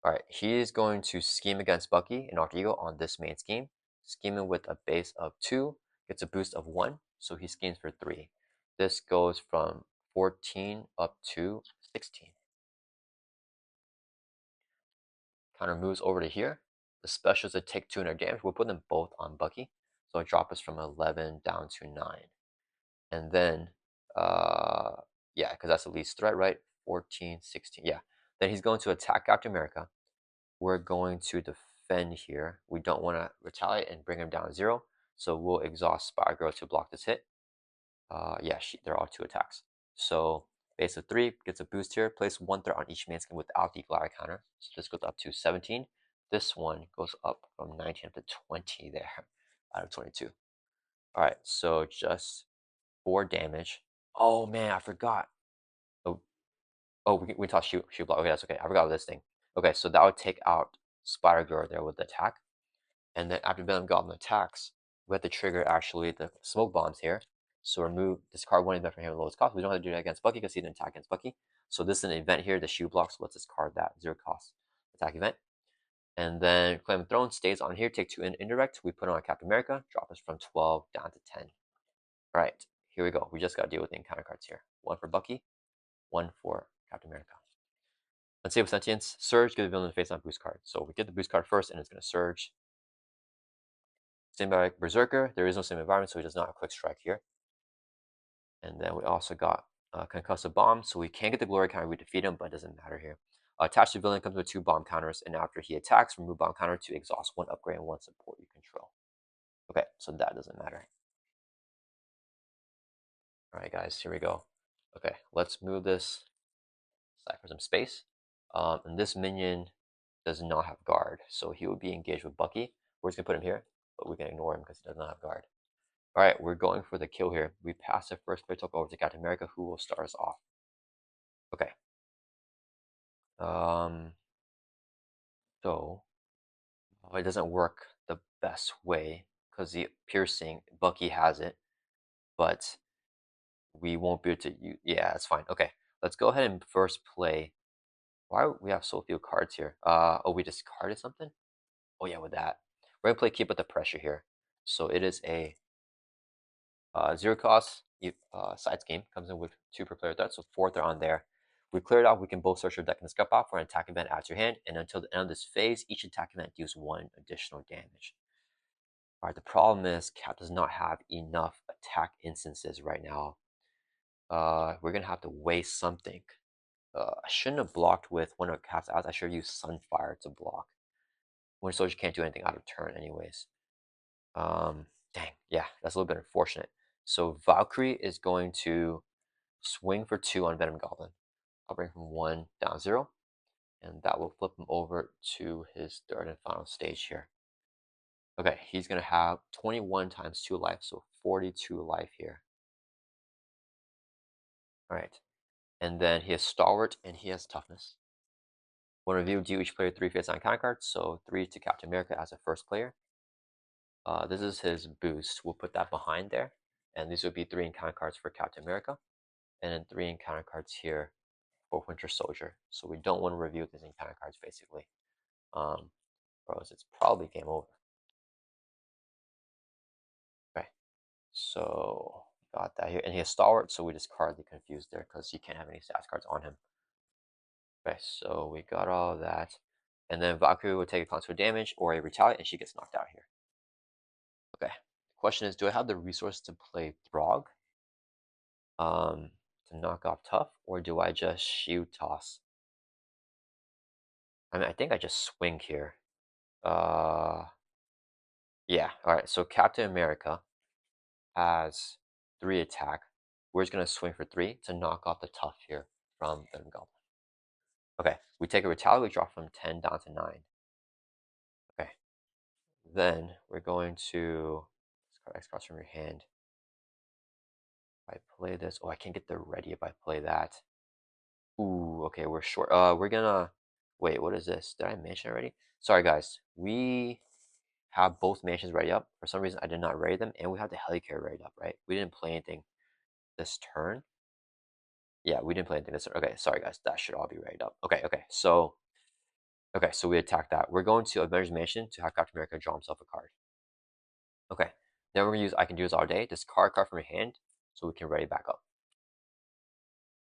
All right, he's going to scheme against Bucky and Alter Ego on this main scheme. Scheming with a base of 2, gets a boost of 1, so he schemes for 3. This goes from 14 up to 16. Counter moves over to here. The specials that take 200 damage, we'll put them both on Bucky. So it'll drop us from 11 down to 9. And then, yeah, because that's the least threat, right? 14, 16, yeah. Then he's going to attack Captain America. We're going to defend here. We don't want to retaliate and bring him down to 0. So we'll exhaust Spider-Girl to block this hit. Yeah, they're all 2 attacks. So base of 3 gets a boost here. Place 1 threat on each main skin without the glider counter. So this goes up to 17. This one goes up from 19 up to 20 there out of 22. All right, so just 4 damage. Oh man, I forgot. Oh, we toss shoot block. Okay, that's okay. I forgot this thing. Okay, so that would take out Spider-Girl there with the attack. And then after Venom Goblin attacks, we have to trigger actually the smoke bombs here. So remove, discard 1 event from here at the lowest cost. We don't have to do that against Bucky because he didn't attack against Bucky. So this is an event here, the shoe block, so let's discard that 0 cost attack event. And then Claim of Throne stays on here, take 2 indirect. We put on Captain America, drop us from 12 down to 10. All right, here we go. We just got to deal with the encounter cards here. 1 for Bucky, 1 for Captain America. Unstable Sentience, Surge, give the villain a face-on boost card. So we get the boost card first, and it's going to Surge. Symbiotic Berserker, there is no same environment, so he does not have Quick Strike here. And then we also got Concussive Bomb, so we can get the Glory counter, we defeat him, but it doesn't matter here. Attached to villain comes with 2 bomb counters, and after he attacks, remove bomb counter to exhaust 1 upgrade and 1 support you control. Okay, so that doesn't matter. All right, guys, here we go. Okay, let's move this aside for some space. And this minion does not have guard, so he would be engaged with Bucky. We're just gonna put him here, but we can ignore him because he does not have guard. All right, we're going for the kill here. We pass the first player token over to Captain America, who will start us off. Okay. So it doesn't work the best way because the piercing, Bucky has it, but we won't be able to use. Yeah, it's fine. Okay, let's go ahead and first play. Why do we have so few cards here? Oh, we discarded something. Oh yeah, with that, we're gonna play Keep Up the Pressure here. So it is a 0 cost side scheme, comes in with 2 per player threat, so 4 threat on there. We clear it off, we can both search your deck in the scuff off for an attack event adds your hand, and until the end of this phase, each attack event deals 1 additional damage. Alright, the problem is Cap does not have enough attack instances right now. We're gonna have to waste something. I shouldn't have blocked with one of Cap's odds. I should have used Sunfire to block. Winter Soldier can't do anything out of turn anyways. Dang, yeah, that's a little bit unfortunate. So Valkyrie is going to swing for 2 on Venom Goblin. I'll bring from 1 down 0, and that will flip him over to his 3rd and final stage here. Okay, he's going to have 21 times 2 life, so 42 life here. All right, and then he has Stalwart and he has Toughness. When review, deal each player 3 face-on counter cards, so 3 to Captain America as a first player. This is his boost. We'll put that behind there, and these would be 3 encounter cards for Captain America, and then 3 encounter cards here for Winter Soldier. So we don't want to review these encounter cards basically. Or else it's probably game over. Okay, so got that here. And he has Stalwart, so we discard the Confused there because he can't have any stats cards on him. Okay, so we got all of that. And then Valkyrie will take a constant damage or a retaliate, and she gets knocked out here. Okay, the question is, do I have the resource to play Throg? To knock off Tough, or do I just shield toss? I mean, I think I just swing here. Yeah, alright, so Captain America has 3 attack. We're just going to swing for 3 to knock off the Tough here from Venom Goblin. Okay, we take a retaliate, we drop from 10 down to 9. Okay, then we're going to discard X cards from your hand. If I play this, oh, I can't get the ready if I play that. Ooh, okay, we're short. We're gonna wait. What is this? Did I mention already? Sorry, guys. have both mansions ready up. For some reason, I did not ready them, and we have the helicarrier ready up, right? We didn't play anything this turn. Yeah, we didn't play anything this turn. Okay, sorry guys, that should all be ready up. Okay, so we attack that. We're going to Avengers Mansion to have Captain America draw himself a card. Okay, then we're gonna use I can do this all day. Discard a card from your hand so we can ready back up.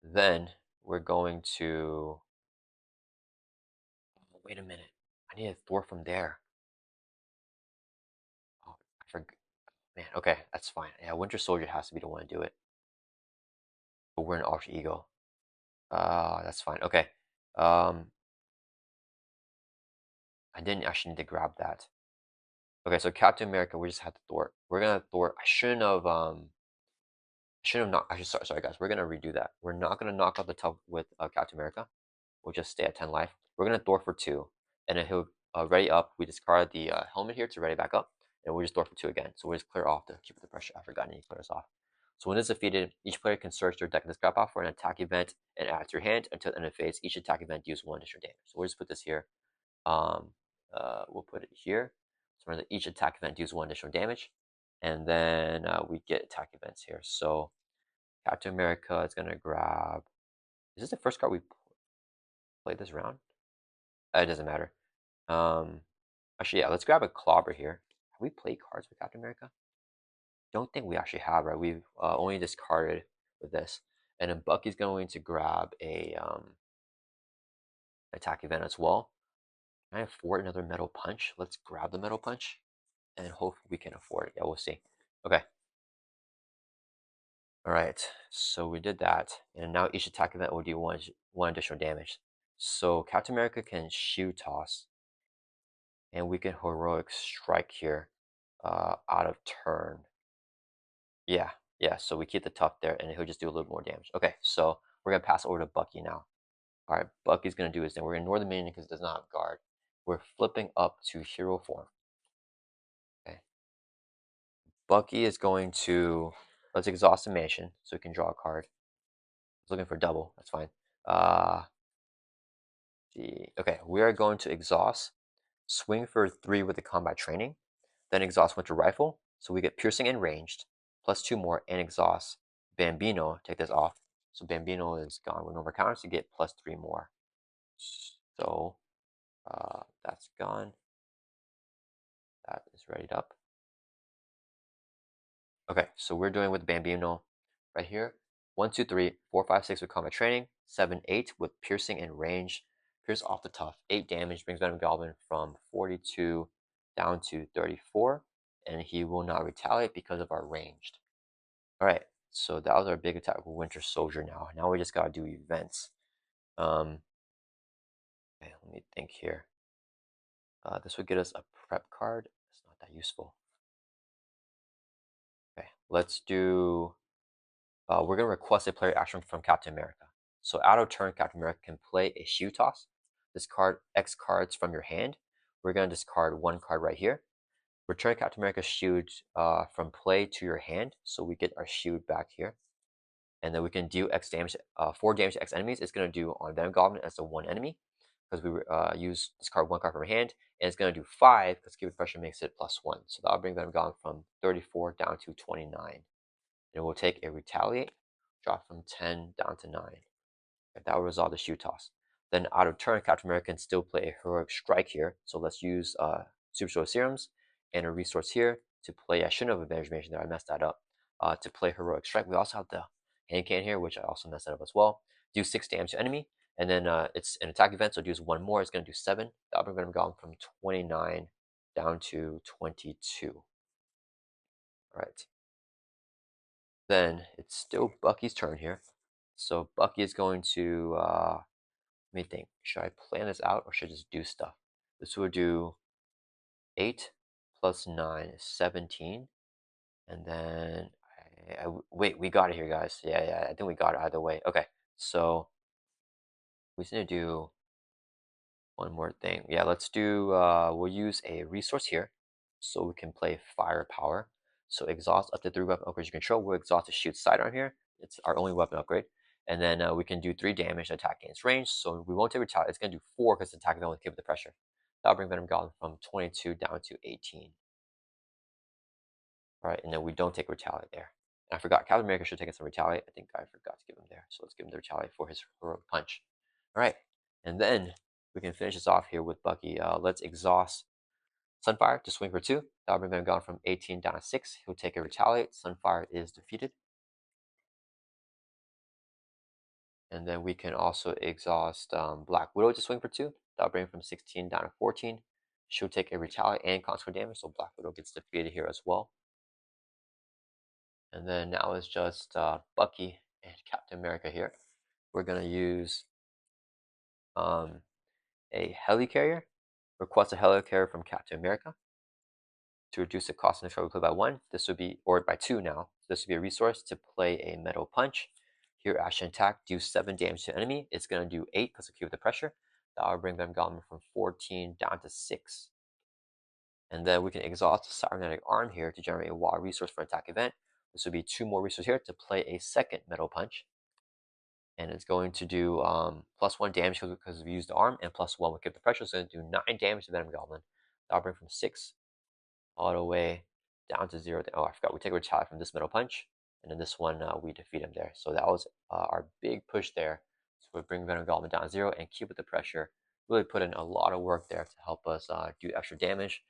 Then we're going to. Oh, wait a minute, I need a Thor from there. Oh, I forgot. Man, okay, that's fine. Yeah, Winter Soldier has to be the one to do it. But we're an alter ego. That's fine. Okay. Um, I didn't actually need to grab that. Okay, so Captain America, we just had to Thor. We're gonna Thor. I shouldn't have not. Actually, sorry guys. We're gonna redo that. We're not gonna knock out the top with Captain America. We'll just stay at 10 life. We're gonna Thor for 2, and then he'll ready up. We discard the helmet here to ready back up, and we'll just Thor for 2 again. So we'll just clear off to keep the pressure. I forgot to clear us off. So when it's defeated, each player can search their deck and discard pile for an attack event and add it to your hand until the end of phase. Each attack event deals 1 additional damage. So we'll just put this here. Um, we'll put it here. So remember that each attack event deals 1 additional damage, and then we get attack events here. So Captain America is gonna grab. Is this the first card we played this round? It doesn't matter. Actually, yeah, let's grab a Clobber here. Have we played cards with Captain America? Don't think we actually have, right? We've only discarded with this. And then Bucky's going to grab a attack event as well. Can I afford another Metal Punch? Let's grab the Metal Punch, and hopefully we can afford it. Yeah, we'll see. Okay. All right. So we did that, and now each attack event will do one additional damage. So Captain America can Shoe Toss, and we can Heroic Strike here out of turn. Yeah, yeah. So we keep the tough there, and he'll just do a little more damage. Okay, so we're gonna pass over to Bucky now. All right, Bucky's gonna do his thing. We're gonna ignore the minion because it does not have guard. We're flipping up to hero form. Okay, Bucky is going to let's exhaust the mansion so we can draw a card. He's looking for double. That's fine. Okay, we are going to exhaust, swing for 3 with the combat training, then exhaust Winter Rifle, so we get piercing and ranged, plus 2 more, and exhaust Bambino, take this off. So Bambino is gone with no more counters to get plus 3 more. So that's gone. That is readied up. Okay, so we're doing with Bambino right here. 1, 2, 3, 4, 5, 6 with combat training, 7, 8 with piercing and range. Pierce off the tough, 8 damage, brings Venom Goblin from 42 down to 34, and he will not retaliate because of our ranged. All right, so that was our big attack with Winter Soldier. Now we just gotta do events. Okay, let me think here. This would get us a prep card. It's not that useful. Okay, let's do. We're gonna request a player action from Captain America. So out of turn, Captain America can play a Shoe Toss. Discard X cards from your hand. We're gonna discard 1 card right here. Return Captain America's shield from play to your hand, so we get our shield back here. And then we can do X damage, 4 damage to X enemies. It's going to do on Venom Goblin as the 1 enemy, because we use discard 1 card from our hand, and it's going to do 5, because keep pressure makes it +1. So that'll bring Venom Goblin from 34 down to 29. And we'll take a Retaliate, drop from 10 down to 9. That will resolve the Shoe Toss. Then out of turn, Captain America can still play a Heroic Strike here. So let's use Super Soul Serums and a resource here to play. I shouldn't have Avengers Mansion there. I messed that up. To play Heroic Strike. We also have the hand cannon here, which I also messed that up as well. Do 6 damage to enemy, and then it's an attack event, so it does 1 more. It's going to do 7. That'll bring Venom Goblin from 29 down to 22. All right. Then it's still Bucky's turn here. So Bucky is going to, let me think, should I plan this out or should I just do stuff? This would do 8 plus 9 is 17. And then, wait, we got it here, guys. Yeah, I think we got it either way. Okay, so we just need to do one more thing. Yeah, let's do, we'll use a resource here so we can play Firepower. So exhaust up to 3 weapon upgrades you control. We'll exhaust to shoot sidearm here. It's our only weapon upgrade. And then we can do 3 damage attack against range. So we won't take retaliate. It's going to do 4 because the attack event will give it the pressure. That'll bring Venom Goblin from 22 down to 18. All right, and then we don't take Retaliate there. And I forgot, Captain America should have taken some Retaliate. I think I forgot to give him there. So let's give him the Retaliate for his heroic punch. All right, and then we can finish this off here with Bucky. Let's exhaust Sunfire to swing for 2. That'll bring Venom Goblin from 18 down to 6. He'll take a Retaliate. Sunfire is defeated. And then we can also exhaust Black Widow to swing for 2. That'll bring him from 16 down to 14. She'll take a Retaliate and consequent damage, so Black Widow gets defeated here as well. And then now it's just Bucky and Captain America here. We're going to use a helicarrier. Request a helicarrier from Captain America to reduce the cost of the play by 1. This would be, or by 2 now. This would be a resource to play a metal punch. Here, action attack, do 7 damage to enemy. It's going to do 8 because of keep the pressure. That will bring Venom Goblin from 14 down to 6. And then we can exhaust the cybernetic arm here to generate a wild resource for an attack event. This would be 2 more resources here to play a second metal punch. And it's going to do +1 damage because we used the arm, and +1 will keep the pressure. So it's going to do 9 damage to Venom Goblin. That'll bring from 6 all the way down to 0. Oh, I forgot. We take a retaliate from this metal punch. And then this one, we defeat him there. So that was our big push there. So we bring Venom Goblin down to 0 and keep with the pressure. Really put in a lot of work there to help us do extra damage.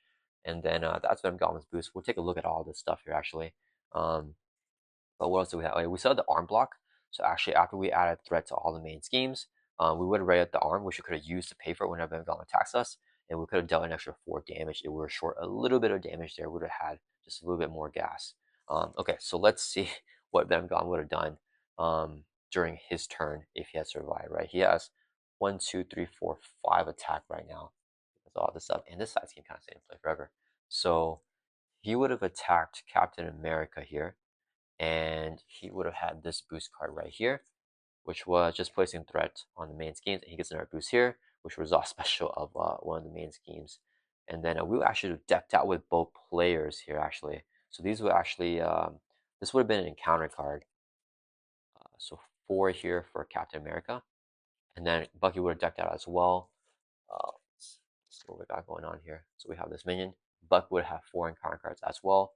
And then that's Venom Goblin's boost. We'll take a look at all this stuff here, actually. But what else do we have? We still have the arm block. So actually, after we added threat to all the main schemes, we would have raided the arm, which we could have used to pay for it whenever Venom Goblin attacks us. And we could have dealt an extra 4 damage. If we were short a little bit of damage there, we would have had just a little bit more gas. Okay, so let's see what Venom Goblin would have done during his turn if he had survived, right? He has 1, 2, 3, 4, 5 attack right now. That's all this stuff. And this side scheme kind of stayed in play forever. So he would have attacked Captain America here. And he would have had this boost card right here, which was just placing threat on the main schemes. And he gets another boost here, which was a special of one of the main schemes. And then we were actually decked out with both players here, actually. So these were actually, this would have been an encounter card. So 4 here for Captain America. And then Bucky would have decked out as well. Let's see what we got going on here. So we have this minion. Buck would have 4 encounter cards as well.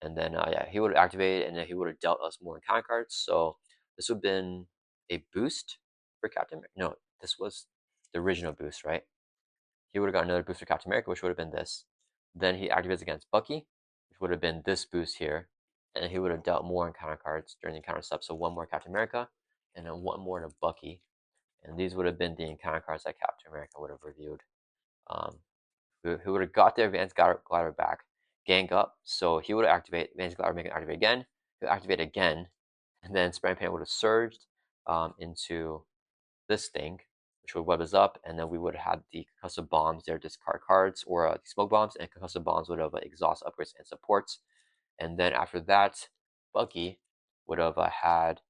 And then, yeah, he would have activated, and then he would have dealt us more encounter cards. So this would have been a boost for Captain America. No, this was the original boost, right? He would have got another boost for Captain America, which would have been this. Then he activates against Bucky, which would have been this boost here. And he would have dealt more encounter cards during the encounter step. So 1 more Captain America, and then 1 more to Bucky. And these would have been the encounter cards that Captain America would have reviewed. Who would have got their Advanced Glider back, gang up, so he would activate Advanced Glider, make it activate again, he'll activate again, and then Spray Paint would have surged into this thing, which would web us up, and then we would have had the concussive bombs there, discard cards, or the smoke bombs, and concussive bombs would have exhaust upgrades and supports. And then after that, Bucky would have had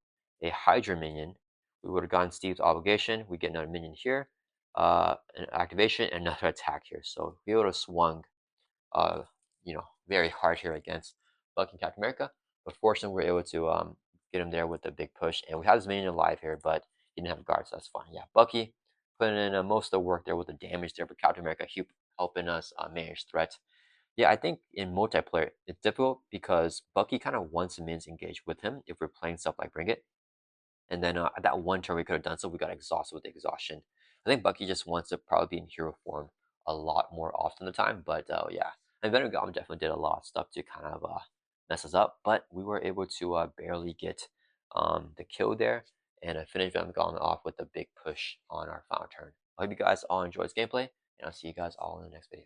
a Hydra minion. We would have gotten Steve's Obligation. We get another minion here, an activation, and another attack here. So we would have swung, very hard here against Bucky and Captain America. But fortunately, we were able to get him there with a big push. And we had his minion alive here, but he didn't have guards, so that's fine. Yeah, Bucky putting in most of the work there with the damage there, but Captain America helping us manage threats. Yeah, I think in multiplayer, it's difficult because Bucky kind of wants the minions engaged with him if we're playing stuff like Bring It. And then at that one turn we could have done so, we got exhausted with the exhaustion. I think Bucky just wants to probably be in hero form a lot more often the time. But yeah, and Venom Goblin definitely did a lot of stuff to kind of mess us up. But we were able to barely get the kill there and finish Venom Goblin off with a big push on our final turn. I hope you guys all enjoyed this gameplay, and I'll see you guys all in the next video.